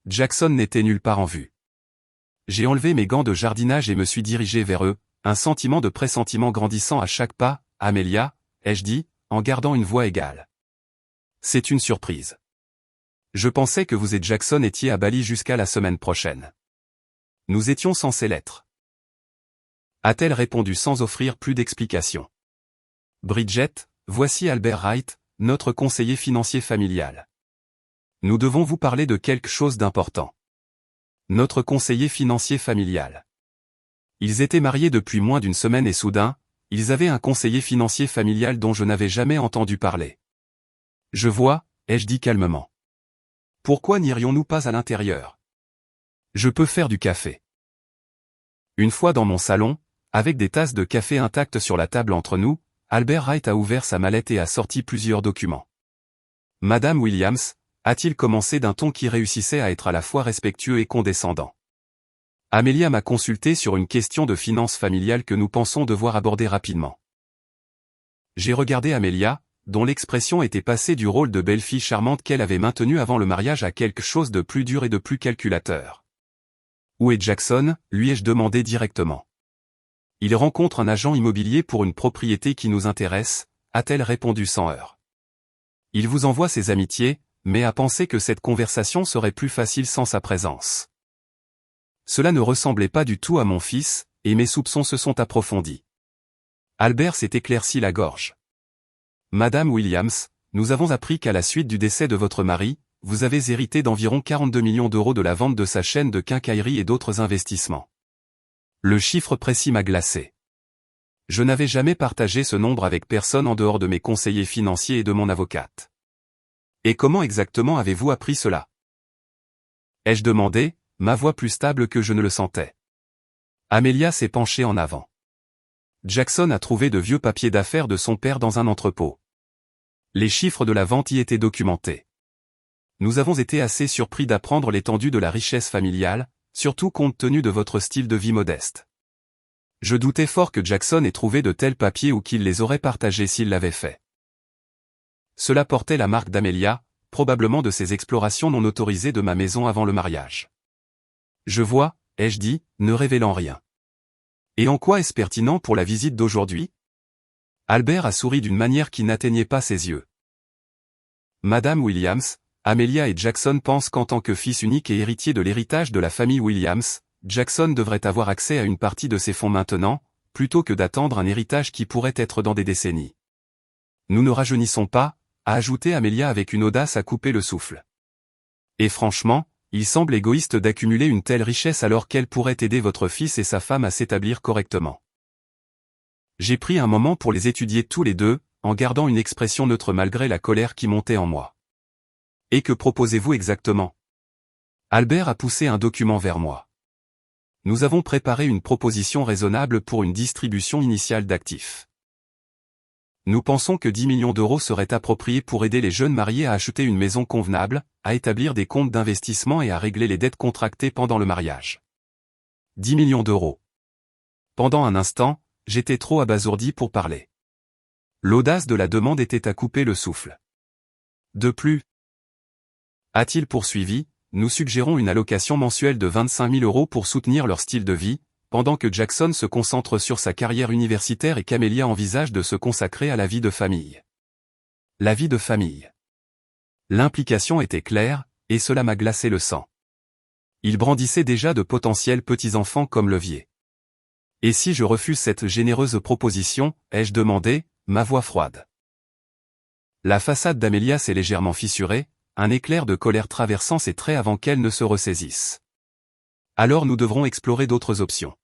S1: Jackson n'était nulle part en vue. J'ai enlevé mes gants de jardinage et me suis dirigé vers eux, un sentiment de pressentiment grandissant à chaque pas. « Amelia » ai-je dit, en gardant une voix égale. C'est une surprise. Je pensais que vous et Jackson étiez à Bali jusqu'à la semaine prochaine. Nous étions censés l'être. A-t-elle répondu sans offrir plus d'explications. Bridget, voici Albert Wright, notre conseiller financier familial. Nous devons vous parler de quelque chose d'important. Notre conseiller financier familial. Ils étaient mariés depuis moins d'une semaine et soudain, ils avaient un conseiller financier familial dont je n'avais jamais entendu parler. Je vois, ai-je dit calmement. Pourquoi n'irions-nous pas à l'intérieur? Je peux faire du café. Une fois dans mon salon, avec des tasses de café intactes sur la table entre nous, Albert Wright a ouvert sa mallette et a sorti plusieurs documents. Madame Williams, a-t-il commencé d'un ton qui réussissait à être à la fois respectueux et condescendant. Amelia m'a consulté sur une question de finances familiales que nous pensons devoir aborder rapidement. J'ai regardé Amelia, dont l'expression était passée du rôle de belle-fille charmante qu'elle avait maintenu avant le mariage à quelque chose de plus dur et de plus calculateur. Où est Jackson, lui ai-je demandé directement. Il rencontre un agent immobilier pour une propriété qui nous intéresse, a-t-elle répondu sans heurts. Il vous envoie ses amitiés, mais a pensé que cette conversation serait plus facile sans sa présence. Cela ne ressemblait pas du tout à mon fils, et mes soupçons se sont approfondis. Albert s'est éclairci la gorge. Madame Williams, nous avons appris qu'à la suite du décès de votre mari, vous avez hérité d'environ 42 millions d'euros de la vente de sa chaîne de quincaillerie et d'autres investissements. Le chiffre précis m'a glacé. Je n'avais jamais partagé ce nombre avec personne en dehors de mes conseillers financiers et de mon avocate. Et comment exactement avez-vous appris cela? Ai-je demandé, ma voix plus stable que je ne le sentais. Amelia s'est penchée en avant. Jackson a trouvé de vieux papiers d'affaires de son père dans un entrepôt. Les chiffres de la vente y étaient documentés. Nous avons été assez surpris d'apprendre l'étendue de la richesse familiale, surtout compte tenu de votre style de vie modeste. Je doutais fort que Jackson ait trouvé de tels papiers ou qu'il les aurait partagés s'il l'avait fait. Cela portait la marque d'Amelia, probablement de ses explorations non autorisées de ma maison avant le mariage. Je vois, ai-je dit, ne révélant rien. Et en quoi est-ce pertinent pour la visite d'aujourd'hui? Albert a souri d'une manière qui n'atteignait pas ses yeux. Madame Williams, Amelia et Jackson pensent qu'en tant que fils unique et héritier de l'héritage de la famille Williams, Jackson devrait avoir accès à une partie de ses fonds maintenant, plutôt que d'attendre un héritage qui pourrait être dans des décennies. Nous ne rajeunissons pas, a ajouté Amelia avec une audace à couper le souffle. Et franchement, il semble égoïste d'accumuler une telle richesse alors qu'elle pourrait aider votre fils et sa femme à s'établir correctement. J'ai pris un moment pour les étudier tous les deux, en gardant une expression neutre malgré la colère qui montait en moi. Et que proposez-vous exactement? Albert a poussé un document vers moi. Nous avons préparé une proposition raisonnable pour une distribution initiale d'actifs. Nous pensons que 10 millions d'euros seraient appropriés pour aider les jeunes mariés à acheter une maison convenable, à établir des comptes d'investissement et à régler les dettes contractées pendant le mariage. 10 millions d'euros. Pendant un instant, j'étais trop abasourdi pour parler. L'audace de la demande était à couper le souffle. De plus, a-t-il poursuivi, nous suggérons une allocation mensuelle de 25 000 euros pour soutenir leur style de vie, pendant que Jackson se concentre sur sa carrière universitaire et qu'Amelia envisage de se consacrer à la vie de famille. La vie de famille. L'implication était claire, et cela m'a glacé le sang. Il brandissait déjà de potentiels petits-enfants comme levier. Et si je refuse cette généreuse proposition, ai-je demandé, ma voix froide. La façade d'Amelia s'est légèrement fissurée, un éclair de colère traversant ses traits avant qu'elle ne se ressaisisse. Alors nous devrons explorer d'autres options.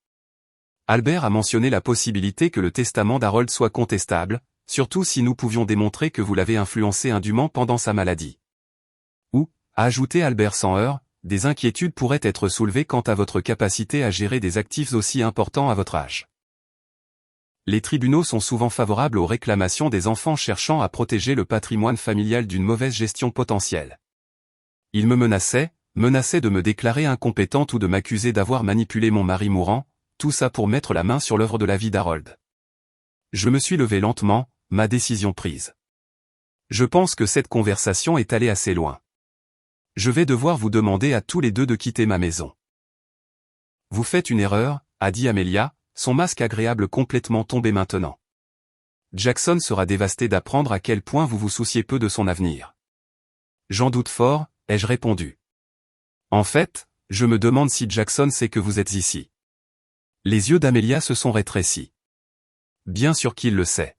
S1: Albert a mentionné la possibilité que le testament d'Harold soit contestable, surtout si nous pouvions démontrer que vous l'avez influencé indûment pendant sa maladie. Ou, a ajouté Albert sans heurts, des inquiétudes pourraient être soulevées quant à votre capacité à gérer des actifs aussi importants à votre âge. Les tribunaux sont souvent favorables aux réclamations des enfants cherchant à protéger le patrimoine familial d'une mauvaise gestion potentielle. Ils me menaçaient de me déclarer incompétente ou de m'accuser d'avoir manipulé mon mari mourant, tout ça pour mettre la main sur l'œuvre de la vie d'Harold. Je me suis levé lentement, ma décision prise. Je pense que cette conversation est allée assez loin. Je vais devoir vous demander à tous les deux de quitter ma maison. Vous faites une erreur, a dit Amelia, son masque agréable complètement tombé maintenant. Jackson sera dévasté d'apprendre à quel point vous vous souciez peu de son avenir. J'en doute fort, ai-je répondu. En fait, je me demande si Jackson sait que vous êtes ici. Les yeux d'Amelia se sont rétrécis. Bien sûr qu'il le sait.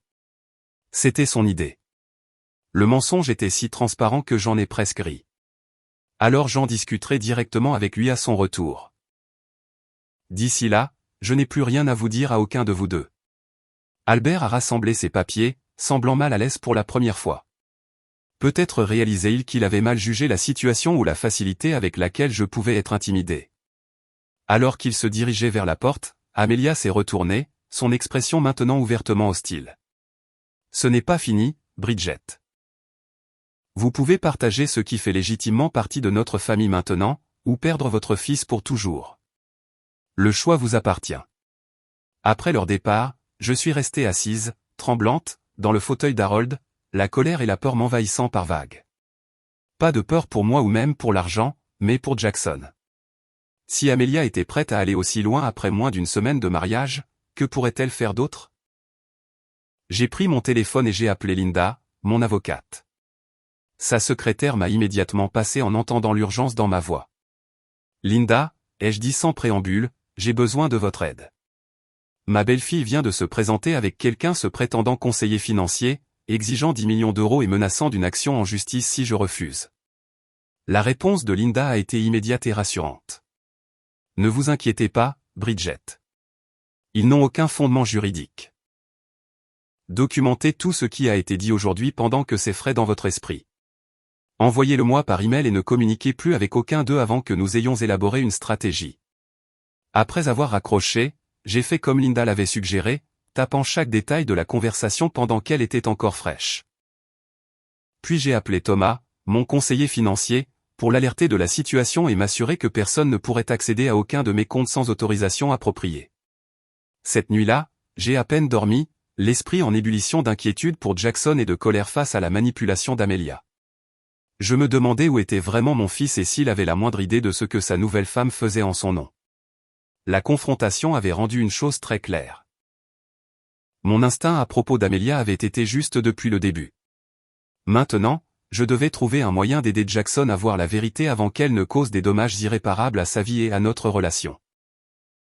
S1: C'était son idée. Le mensonge était si transparent que j'en ai presque ri. Alors j'en discuterai directement avec lui à son retour. D'ici là, je n'ai plus rien à vous dire à aucun de vous deux. Albert a rassemblé ses papiers, semblant mal à l'aise pour la première fois. Peut-être réalisait-il qu'il avait mal jugé la situation ou la facilité avec laquelle je pouvais être intimidé. Alors qu'il se dirigeait vers la porte, Amelia s'est retournée, son expression maintenant ouvertement hostile. Ce n'est pas fini, Bridget. Vous pouvez partager ce qui fait légitimement partie de notre famille maintenant, ou perdre votre fils pour toujours. Le choix vous appartient. Après leur départ, je suis restée assise, tremblante, dans le fauteuil d'Harold, la colère et la peur m'envahissant par vagues. Pas de peur pour moi ou même pour l'argent, mais pour Jackson. Si Amelia était prête à aller aussi loin après moins d'une semaine de mariage, que pourrait-elle faire d'autre? J'ai pris mon téléphone et j'ai appelé Linda, mon avocate. Sa secrétaire m'a immédiatement passé en entendant l'urgence dans ma voix. Linda, ai-je dit sans préambule, j'ai besoin de votre aide. Ma belle-fille vient de se présenter avec quelqu'un se prétendant conseiller financier, exigeant 10 millions d'euros et menaçant d'une action en justice si je refuse. La réponse de Linda a été immédiate et rassurante. Ne vous inquiétez pas, Bridget. Ils n'ont aucun fondement juridique. Documentez tout ce qui a été dit aujourd'hui pendant que c'est frais dans votre esprit. Envoyez-le-moi par email et ne communiquez plus avec aucun d'eux avant que nous ayons élaboré une stratégie. Après avoir raccroché, j'ai fait comme Linda l'avait suggéré, tapant chaque détail de la conversation pendant qu'elle était encore fraîche. Puis j'ai appelé Thomas, mon conseiller financier, pour l'alerter de la situation et m'assurer que personne ne pourrait accéder à aucun de mes comptes sans autorisation appropriée. Cette nuit-là, j'ai à peine dormi, l'esprit en ébullition d'inquiétude pour Jackson et de colère face à la manipulation d'Amelia. Je me demandais où était vraiment mon fils et s'il avait la moindre idée de ce que sa nouvelle femme faisait en son nom. La confrontation avait rendu une chose très claire. Mon instinct à propos d'Amelia avait été juste depuis le début. Maintenant, je devais trouver un moyen d'aider Jackson à voir la vérité avant qu'elle ne cause des dommages irréparables à sa vie et à notre relation.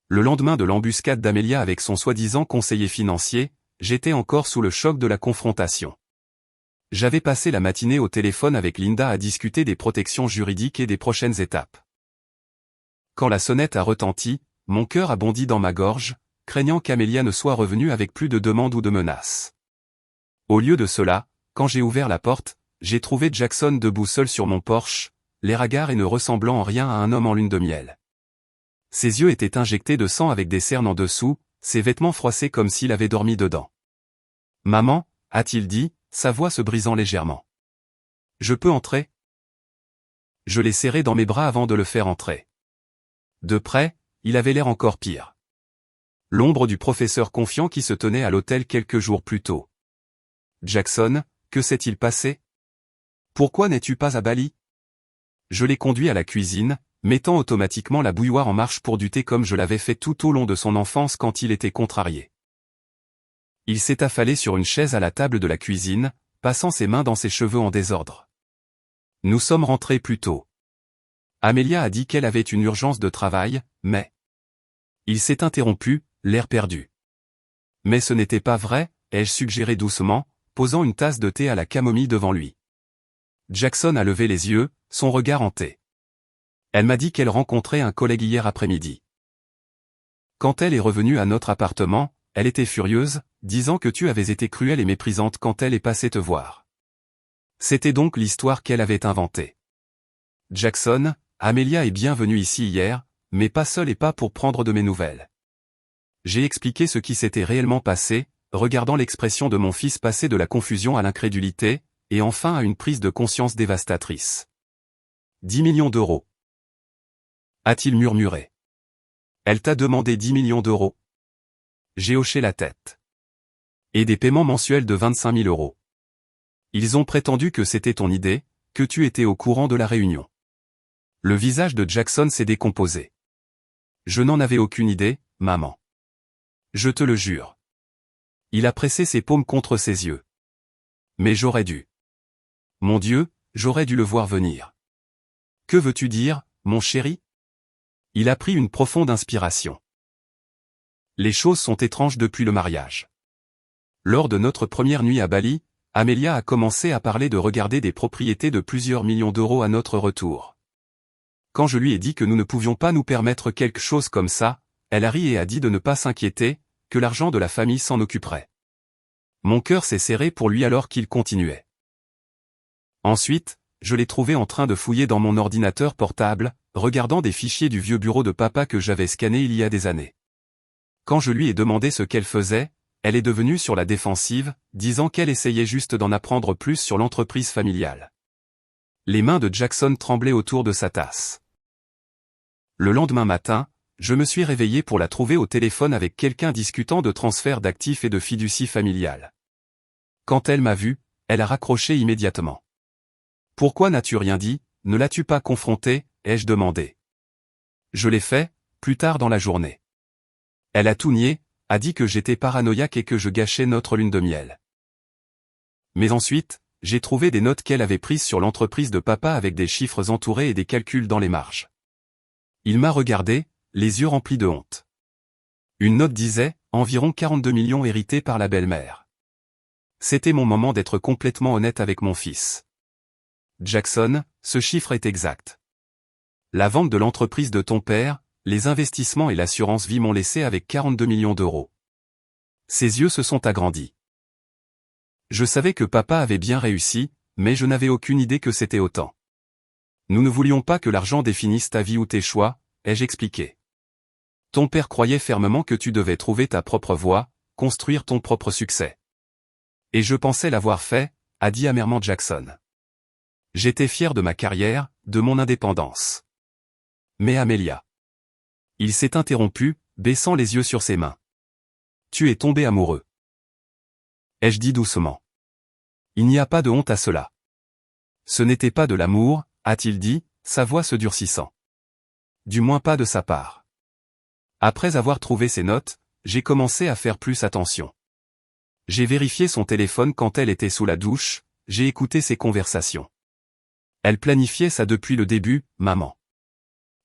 S1: Le lendemain de l'embuscade d'Amelia avec son soi-disant conseiller financier, j'étais encore sous le choc de la confrontation. J'avais passé la matinée au téléphone avec Linda à discuter des protections juridiques et des prochaines étapes. Quand la sonnette a retenti, mon cœur a bondi dans ma gorge, craignant qu'Amelia ne soit revenue avec plus de demandes ou de menaces. Au lieu de cela, quand j'ai ouvert la porte, j'ai trouvé Jackson debout seul sur mon porche, l'air hagard et ne ressemblant en rien à un homme en lune de miel. Ses yeux étaient injectés de sang avec des cernes en dessous, ses vêtements froissés comme s'il avait dormi dedans. « Maman » a-t-il dit, sa voix se brisant légèrement. « Je peux entrer ?» Je l'ai serré dans mes bras avant de le faire entrer. De près, il avait l'air encore pire. L'ombre du professeur confiant qui se tenait à l'hôtel quelques jours plus tôt. « Jackson, que s'est-il passé? Pourquoi n'es-tu pas à Bali ?» Je l'ai conduit à la cuisine, mettant automatiquement la bouilloire en marche pour du thé comme je l'avais fait tout au long de son enfance quand il était contrarié. Il s'est affalé sur une chaise à la table de la cuisine, passant ses mains dans ses cheveux en désordre. Nous sommes rentrés plus tôt. Amelia a dit qu'elle avait une urgence de travail, mais... Il s'est interrompu, l'air perdu. Mais ce n'était pas vrai, ai-je suggéré doucement, posant une tasse de thé à la camomille devant lui. Jackson a levé les yeux, son regard hanté. Elle m'a dit qu'elle rencontrait un collègue hier après-midi. Quand elle est revenue à notre appartement, elle était furieuse, disant que tu avais été cruelle et méprisante quand elle est passée te voir. C'était donc l'histoire qu'elle avait inventée. Jackson, Amelia est bien venue ici hier, mais pas seule et pas pour prendre de mes nouvelles. J'ai expliqué ce qui s'était réellement passé, regardant l'expression de mon fils passer de la confusion à l'incrédulité, et enfin à une prise de conscience dévastatrice. 10 millions d'euros. A-t-il murmuré. Elle t'a demandé 10 millions d'euros. J'ai hoché la tête. Et des paiements mensuels de 25 000 euros. Ils ont prétendu que c'était ton idée, que tu étais au courant de la réunion. Le visage de Jackson s'est décomposé. Je n'en avais aucune idée, maman. Je te le jure. Il a pressé ses paumes contre ses yeux. Mais j'aurais dû. Mon Dieu, j'aurais dû le voir venir. Que veux-tu dire, mon chéri? Il a pris une profonde inspiration. Les choses sont étranges depuis le mariage. Lors de notre première nuit à Bali, Amelia a commencé à parler de regarder des propriétés de plusieurs millions d'euros à notre retour. Quand je lui ai dit que nous ne pouvions pas nous permettre quelque chose comme ça, elle a ri et a dit de ne pas s'inquiéter, que l'argent de la famille s'en occuperait. Mon cœur s'est serré pour lui alors qu'il continuait. Ensuite, je l'ai trouvé en train de fouiller dans mon ordinateur portable, regardant des fichiers du vieux bureau de papa que j'avais scanné il y a des années. Quand je lui ai demandé ce qu'elle faisait, elle est devenue sur la défensive, disant qu'elle essayait juste d'en apprendre plus sur l'entreprise familiale. Les mains de Jackson tremblaient autour de sa tasse. Le lendemain matin, je me suis réveillé pour la trouver au téléphone avec quelqu'un discutant de transfert d'actifs et de fiducie familiale. Quand elle m'a vu, elle a raccroché immédiatement. « Pourquoi n'as-tu rien dit, ne l'as-tu pas confronté ?» ai-je demandé. Je l'ai fait, plus tard dans la journée. Elle a tout nié, a dit que j'étais paranoïaque et que je gâchais notre lune de miel. Mais ensuite, j'ai trouvé des notes qu'elle avait prises sur l'entreprise de papa avec des chiffres entourés et des calculs dans les marges. Il m'a regardé, les yeux remplis de honte. Une note disait, environ 42 millions hérités par la belle-mère. C'était mon moment d'être complètement honnête avec mon fils. Jackson, ce chiffre est exact. La vente de l'entreprise de ton père, les investissements et l'assurance vie m'ont laissé avec 42 millions d'euros. Ses yeux se sont agrandis. Je savais que papa avait bien réussi, mais je n'avais aucune idée que c'était autant. Nous ne voulions pas que l'argent définisse ta vie ou tes choix, ai-je expliqué. Ton père croyait fermement que tu devais trouver ta propre voie, construire ton propre succès. Et je pensais l'avoir fait, a dit amèrement Jackson. J'étais fier de ma carrière, de mon indépendance. Mais Amelia. Il s'est interrompu, baissant les yeux sur ses mains. Tu es tombé amoureux. Ai-je dit doucement. Il n'y a pas de honte à cela. Ce n'était pas de l'amour, a-t-il dit, sa voix se durcissant. Du moins pas de sa part. Après avoir trouvé ses notes, j'ai commencé à faire plus attention. J'ai vérifié son téléphone quand elle était sous la douche, j'ai écouté ses conversations. Elle planifiait ça depuis le début, maman.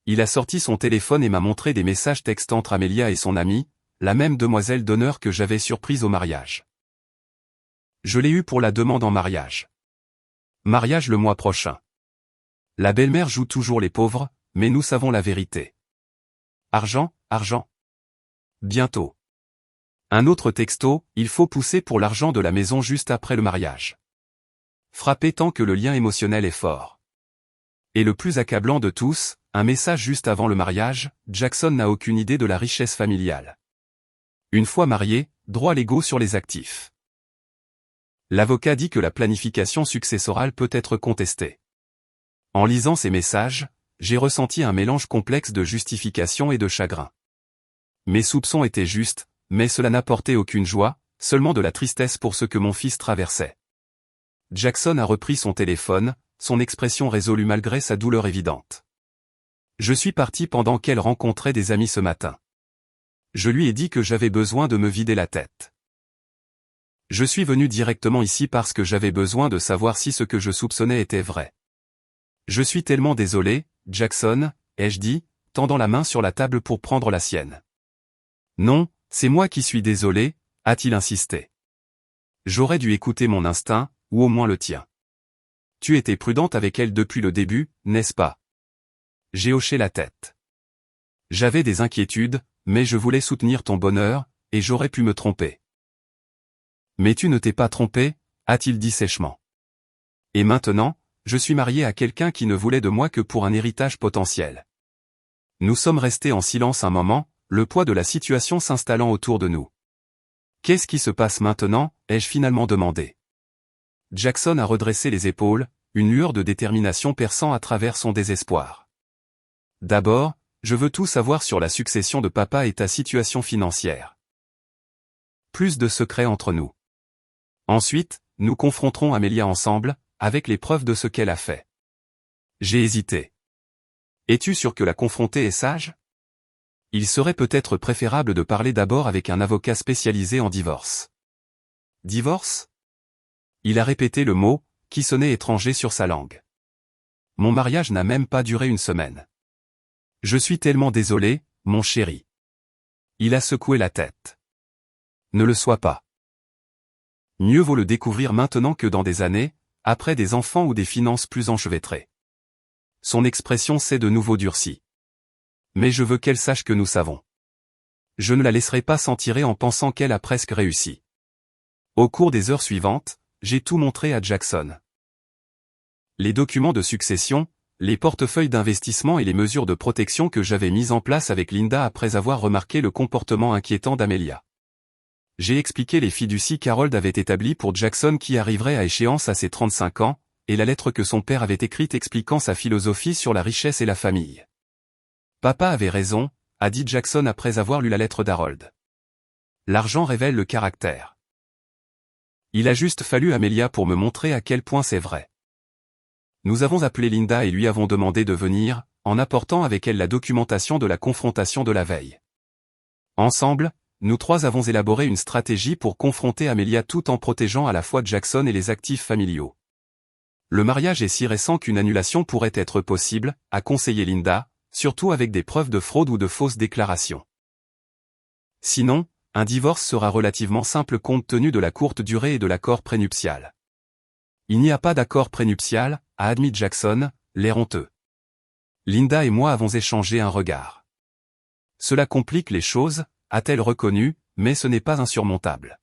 S1: Il a sorti son téléphone et m'a montré des messages textes entre Amelia et son amie, la même demoiselle d'honneur que j'avais surprise au mariage. Je l'ai eu pour la demande en mariage. Mariage le mois prochain. La belle-mère joue toujours les pauvres, mais nous savons la vérité. Argent, argent. Bientôt. Un autre texto, il faut pousser pour l'argent de la maison juste après le mariage. Frappé tant que le lien émotionnel est fort. Et le plus accablant de tous, un message juste avant le mariage, Jackson n'a aucune idée de la richesse familiale. Une fois marié, droits légaux sur les actifs. L'avocat dit que la planification successorale peut être contestée. En lisant ces messages, j'ai ressenti un mélange complexe de justification et de chagrin. Mes soupçons étaient justes, mais cela n'apportait aucune joie, seulement de la tristesse pour ce que mon fils traversait. Jackson a repris son téléphone, son expression résolue malgré sa douleur évidente. Je suis parti pendant qu'elle rencontrait des amis ce matin. Je lui ai dit que j'avais besoin de me vider la tête. Je suis venu directement ici parce que j'avais besoin de savoir si ce que je soupçonnais était vrai. Je suis tellement désolé, Jackson, ai-je dit, tendant la main sur la table pour prendre la sienne. Non, c'est moi qui suis désolé, a-t-il insisté. J'aurais dû écouter mon instinct, ou au moins le tien. Tu étais prudente avec elle depuis le début, n'est-ce pas? J'ai hoché la tête. J'avais des inquiétudes, mais je voulais soutenir ton bonheur, et j'aurais pu me tromper. Mais tu ne t'es pas trompé, a-t-il dit sèchement. Et maintenant, je suis marié à quelqu'un qui ne voulait de moi que pour un héritage potentiel. Nous sommes restés en silence un moment, le poids de la situation s'installant autour de nous. Qu'est-ce qui se passe maintenant, ai-je finalement demandé. Jackson a redressé les épaules, une lueur de détermination perçant à travers son désespoir. D'abord, je veux tout savoir sur la succession de papa et ta situation financière. Plus de secrets entre nous. Ensuite, nous confronterons Amelia ensemble, avec les preuves de ce qu'elle a fait. J'ai hésité. Es-tu sûr que la confronter est sage? Il serait peut-être préférable de parler d'abord avec un avocat spécialisé en divorce. Divorce? Il a répété le mot, qui sonnait étranger sur sa langue. Mon mariage n'a même pas duré une semaine. Je suis tellement désolé, mon chéri. Il a secoué la tête. Ne le sois pas. Mieux vaut le découvrir maintenant que dans des années, après des enfants ou des finances plus enchevêtrées. Son expression s'est de nouveau durcie. Mais je veux qu'elle sache que nous savons. Je ne la laisserai pas s'en tirer en pensant qu'elle a presque réussi. Au cours des heures suivantes, j'ai tout montré à Jackson. Les documents de succession, les portefeuilles d'investissement et les mesures de protection que j'avais mises en place avec Linda après avoir remarqué le comportement inquiétant d'Amelia. J'ai expliqué les fiducies qu'Harold avait établies pour Jackson qui arriverait à échéance à ses 35 ans, et la lettre que son père avait écrite expliquant sa philosophie sur la richesse et la famille. Papa avait raison, a dit Jackson après avoir lu la lettre d'Harold. L'argent révèle le caractère. Il a juste fallu Amelia pour me montrer à quel point c'est vrai. Nous avons appelé Linda et lui avons demandé de venir, en apportant avec elle la documentation de la confrontation de la veille. Ensemble, nous trois avons élaboré une stratégie pour confronter Amelia tout en protégeant à la fois Jackson et les actifs familiaux. Le mariage est si récent qu'une annulation pourrait être possible, a conseillé Linda, surtout avec des preuves de fraude ou de fausses déclarations. Sinon, un divorce sera relativement simple compte tenu de la courte durée et de l'accord prénuptial. Il n'y a pas d'accord prénuptial, a admis Jackson, l'air honteux. Linda et moi avons échangé un regard. Cela complique les choses, a-t-elle reconnu, mais ce n'est pas insurmontable.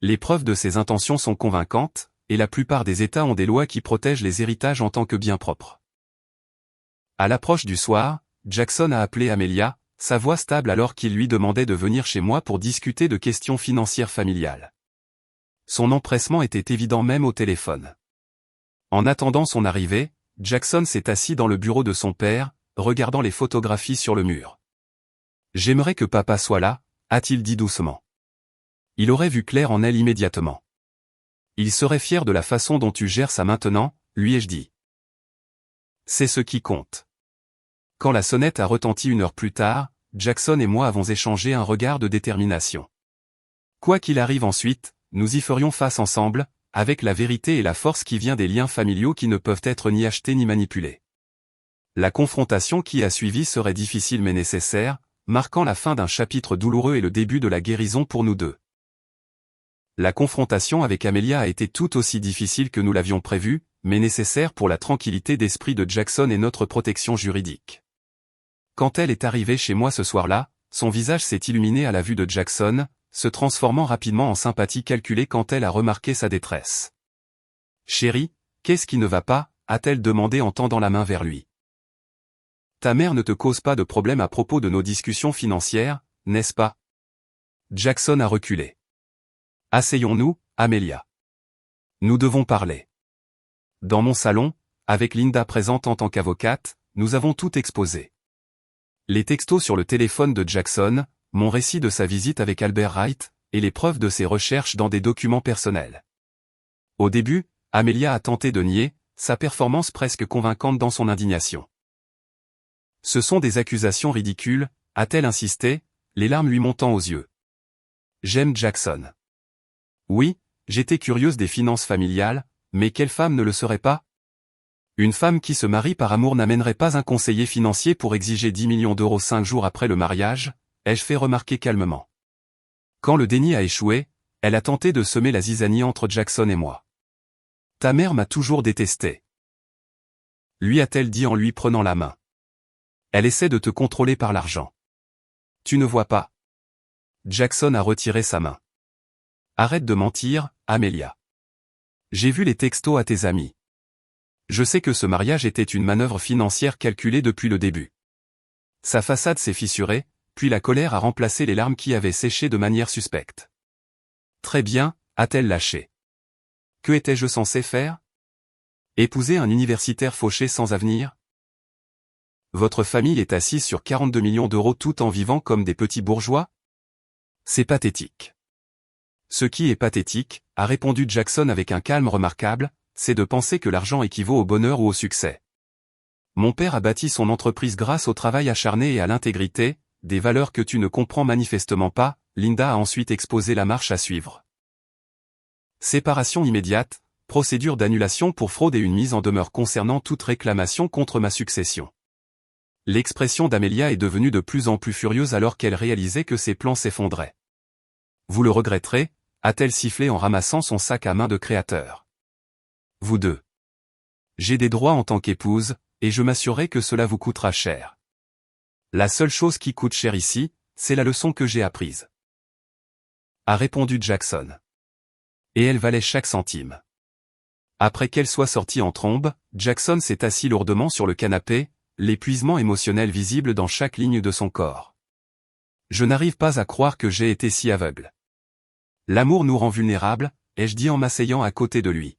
S1: Les preuves de ses intentions sont convaincantes, et la plupart des États ont des lois qui protègent les héritages en tant que biens propres. À l'approche du soir, Jackson a appelé Amelia, sa voix stable alors qu'il lui demandait de venir chez moi pour discuter de questions financières familiales. Son empressement était évident même au téléphone. En attendant son arrivée, Jackson s'est assis dans le bureau de son père, regardant les photographies sur le mur. « J'aimerais que papa soit là », a-t-il dit doucement. Il aurait vu clair en elle immédiatement. « Il serait fier de la façon dont tu gères ça maintenant », lui ai-je dit. C'est ce qui compte. Quand la sonnette a retenti une heure plus tard, Jackson et moi avons échangé un regard de détermination. Quoi qu'il arrive ensuite, nous y ferions face ensemble, avec la vérité et la force qui vient des liens familiaux qui ne peuvent être ni achetés ni manipulés. La confrontation qui a suivi serait difficile mais nécessaire, marquant la fin d'un chapitre douloureux et le début de la guérison pour nous deux. La confrontation avec Amelia a été tout aussi difficile que nous l'avions prévu, mais nécessaire pour la tranquillité d'esprit de Jackson et notre protection juridique. Quand elle est arrivée chez moi ce soir-là, son visage s'est illuminé à la vue de Jackson, se transformant rapidement en sympathie calculée quand elle a remarqué sa détresse. « Chérie, qu'est-ce qui ne va pas ?» a-t-elle demandé en tendant la main vers lui. « Ta mère ne te cause pas de problème à propos de nos discussions financières, n'est-ce pas ?» Jackson a reculé. « Asseyons-nous, Amelia. Nous devons parler. » Dans mon salon, avec Linda présente en tant qu'avocate, nous avons tout exposé. Les textos sur le téléphone de Jackson, mon récit de sa visite avec Albert Wright, et les preuves de ses recherches dans des documents personnels. Au début, Amelia a tenté de nier, sa performance presque convaincante dans son indignation. Ce sont des accusations ridicules, a-t-elle insisté, les larmes lui montant aux yeux. J'aime Jackson. Oui, j'étais curieuse des finances familiales, mais quelle femme ne le serait pas? Une femme qui se marie par amour n'amènerait pas un conseiller financier pour exiger 10 millions d'euros 5 jours après le mariage, ai-je fait remarquer calmement. Quand le déni a échoué, elle a tenté de semer la zizanie entre Jackson et moi. Ta mère m'a toujours détesté. Lui a-t-elle dit en lui prenant la main. Elle essaie de te contrôler par l'argent. Tu ne vois pas. Jackson a retiré sa main. Arrête de mentir, Amelia. J'ai vu les textos à tes amis. Je sais que ce mariage était une manœuvre financière calculée depuis le début. Sa façade s'est fissurée, puis la colère a remplacé les larmes qui avaient séché de manière suspecte. Très bien, a-t-elle lâché. Que étais-je censé faire? Épouser un universitaire fauché sans avenir? Votre famille est assise sur 42 millions d'euros tout en vivant comme des petits bourgeois? C'est pathétique. Ce qui est pathétique, a répondu Jackson avec un calme remarquable, c'est de penser que l'argent équivaut au bonheur ou au succès. Mon père a bâti son entreprise grâce au travail acharné et à l'intégrité, des valeurs que tu ne comprends manifestement pas. Linda a ensuite exposé la marche à suivre. Séparation immédiate, procédure d'annulation pour fraude et une mise en demeure concernant toute réclamation contre ma succession. L'expression d'Amelia est devenue de plus en plus furieuse alors qu'elle réalisait que ses plans s'effondraient. Vous le regretterez, a-t-elle sifflé en ramassant son sac à main de créateur. Vous deux. J'ai des droits en tant qu'épouse, et je m'assurerai que cela vous coûtera cher. La seule chose qui coûte cher ici, c'est la leçon que j'ai apprise. A répondu Jackson. Et elle valait chaque centime. Après qu'elle soit sortie en trombe, Jackson s'est assis lourdement sur le canapé, l'épuisement émotionnel visible dans chaque ligne de son corps. Je n'arrive pas à croire que j'ai été si aveugle. L'amour nous rend vulnérables, ai-je dit en m'asseyant à côté de lui.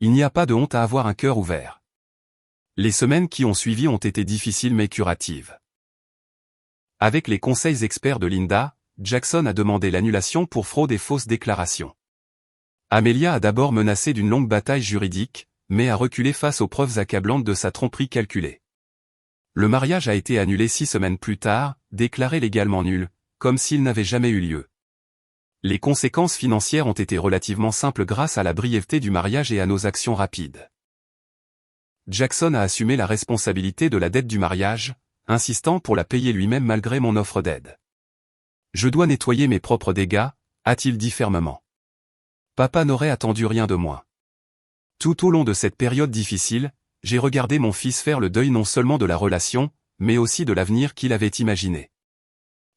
S1: Il n'y a pas de honte à avoir un cœur ouvert. Les semaines qui ont suivi ont été difficiles mais curatives. Avec les conseils experts de Linda, Jackson a demandé l'annulation pour fraude et fausse déclaration. Amelia a d'abord menacé d'une longue bataille juridique, mais a reculé face aux preuves accablantes de sa tromperie calculée. Le mariage a été annulé 6 semaines plus tard, déclaré légalement nul, comme s'il n'avait jamais eu lieu. Les conséquences financières ont été relativement simples grâce à la brièveté du mariage et à nos actions rapides. Jackson a assumé la responsabilité de la dette du mariage, insistant pour la payer lui-même malgré mon offre d'aide. Je dois nettoyer mes propres dégâts, a-t-il dit fermement. Papa n'aurait attendu rien de moins. Tout au long de cette période difficile, j'ai regardé mon fils faire le deuil non seulement de la relation, mais aussi de l'avenir qu'il avait imaginé.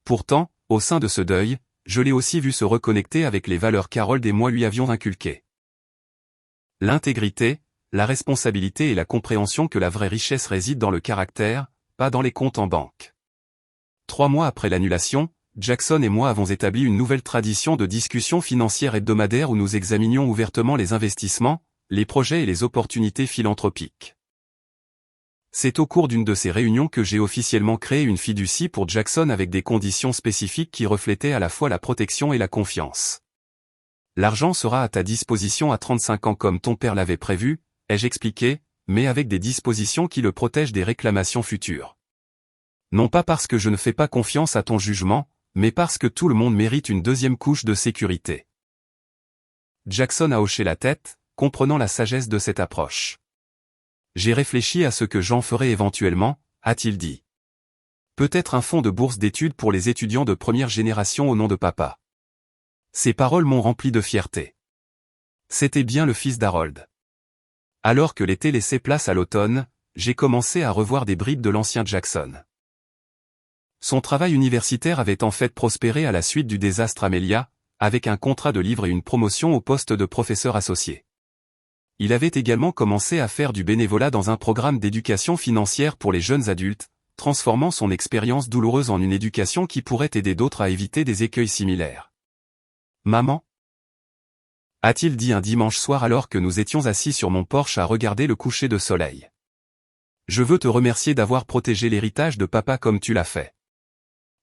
S1: Pourtant, au sein de ce deuil, je l'ai aussi vu se reconnecter avec les valeurs qu'Harold et moi lui avions inculquées. L'intégrité, la responsabilité et la compréhension que la vraie richesse réside dans le caractère, pas dans les comptes en banque. 3 mois après l'annulation, Jackson et moi avons établi une nouvelle tradition de discussion financière hebdomadaire où nous examinions ouvertement les investissements, les projets et les opportunités philanthropiques. C'est au cours d'une de ces réunions que j'ai officiellement créé une fiducie pour Jackson avec des conditions spécifiques qui reflétaient à la fois la protection et la confiance. L'argent sera à ta disposition à 35 ans comme ton père l'avait prévu, ai-je expliqué, mais avec des dispositions qui le protègent des réclamations futures. Non pas parce que je ne fais pas confiance à ton jugement, mais parce que tout le monde mérite une deuxième couche de sécurité. Jackson a hoché la tête, comprenant la sagesse de cette approche. J'ai réfléchi à ce que j'en ferais éventuellement, a-t-il dit. Peut-être un fonds de bourse d'études pour les étudiants de première génération au nom de papa. Ces paroles m'ont rempli de fierté. C'était bien le fils d'Harold. Alors que l'été laissait place à l'automne, j'ai commencé à revoir des bribes de l'ancien Jackson. Son travail universitaire avait en fait prospéré à la suite du désastre Amelia, avec un contrat de livre et une promotion au poste de professeur associé. Il avait également commencé à faire du bénévolat dans un programme d'éducation financière pour les jeunes adultes, transformant son expérience douloureuse en une éducation qui pourrait aider d'autres à éviter des écueils similaires. « Maman » a-t-il dit un dimanche soir alors que nous étions assis sur mon porche à regarder le coucher de soleil. « Je veux te remercier d'avoir protégé l'héritage de papa comme tu l'as fait.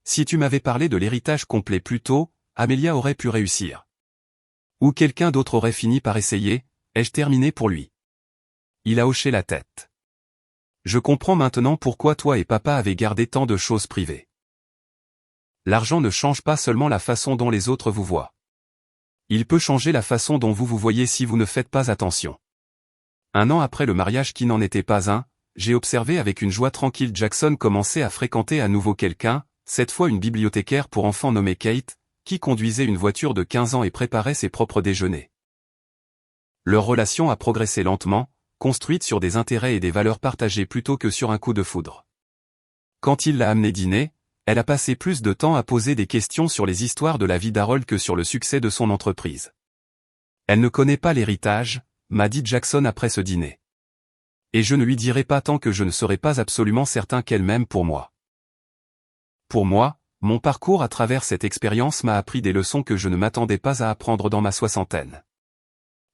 S1: Si tu m'avais parlé de l'héritage complet plus tôt, Amelia aurait pu réussir. Ou quelqu'un d'autre aurait fini par essayer, ai-je terminé pour lui. » Il a hoché la tête. « Je comprends maintenant pourquoi toi et papa avez gardé tant de choses privées. L'argent ne change pas seulement la façon dont les autres vous voient. Il peut changer la façon dont vous vous voyez si vous ne faites pas attention. » 1 an après le mariage qui n'en était pas un, j'ai observé avec une joie tranquille Jackson commencer à fréquenter à nouveau quelqu'un, cette fois une bibliothécaire pour enfants nommée Kate, qui conduisait une voiture de 15 ans et préparait ses propres déjeuners. Leur relation a progressé lentement, construite sur des intérêts et des valeurs partagées plutôt que sur un coup de foudre. Quand il l'a amenée dîner, elle a passé plus de temps à poser des questions sur les histoires de la vie d'Harold que sur le succès de son entreprise. Elle ne connaît pas l'héritage, m'a dit Jackson après ce dîner. Et je ne lui dirai pas tant que je ne serai pas absolument certain qu'elle m'aime pour moi. Pour moi, mon parcours à travers cette expérience m'a appris des leçons que je ne m'attendais pas à apprendre dans ma soixantaine.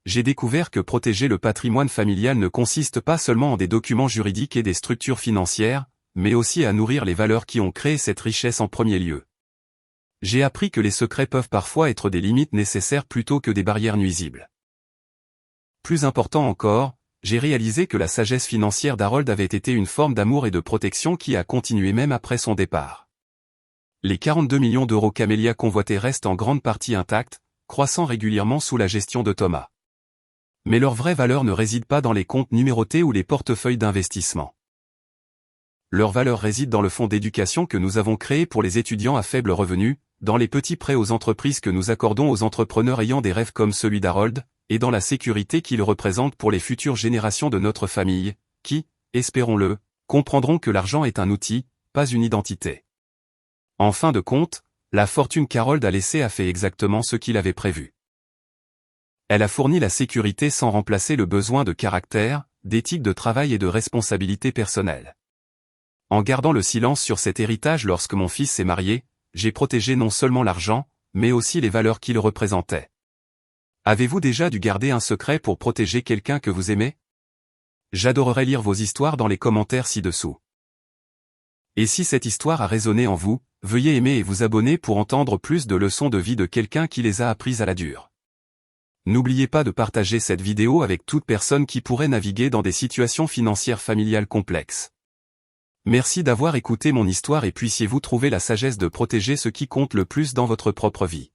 S1: J'ai découvert que protéger le patrimoine familial ne consiste pas seulement en des documents juridiques et des structures financières, mais aussi à nourrir les valeurs qui ont créé cette richesse en premier lieu. J'ai appris que les secrets peuvent parfois être des limites nécessaires plutôt que des barrières nuisibles. Plus important encore, j'ai réalisé que la sagesse financière d'Harold avait été une forme d'amour et de protection qui a continué même après son départ. Les 42 millions d'euros qu'Amelia convoitait restent en grande partie intacts, croissant régulièrement sous la gestion de Thomas. Mais leur vraie valeur ne réside pas dans les comptes numérotés ou les portefeuilles d'investissement. Leur valeur réside dans le fonds d'éducation que nous avons créé pour les étudiants à faible revenu, dans les petits prêts aux entreprises que nous accordons aux entrepreneurs ayant des rêves comme celui d'Harold, et dans la sécurité qu'ils représentent pour les futures générations de notre famille, qui, espérons-le, comprendront que l'argent est un outil, pas une identité. En fin de compte, la fortune qu'Harold a laissée a fait exactement ce qu'il avait prévu. Elle a fourni la sécurité sans remplacer le besoin de caractère, d'éthique de travail et de responsabilité personnelle. En gardant le silence sur cet héritage lorsque mon fils s'est marié, j'ai protégé non seulement l'argent, mais aussi les valeurs qu'il représentait. Avez-vous déjà dû garder un secret pour protéger quelqu'un que vous aimez? J'adorerais lire vos histoires dans les commentaires ci-dessous. Et si cette histoire a résonné en vous, veuillez aimer et vous abonner pour entendre plus de leçons de vie de quelqu'un qui les a apprises à la dure. N'oubliez pas de partager cette vidéo avec toute personne qui pourrait naviguer dans des situations financières familiales complexes. Merci d'avoir écouté mon histoire et puissiez-vous trouver la sagesse de protéger ce qui compte le plus dans votre propre vie.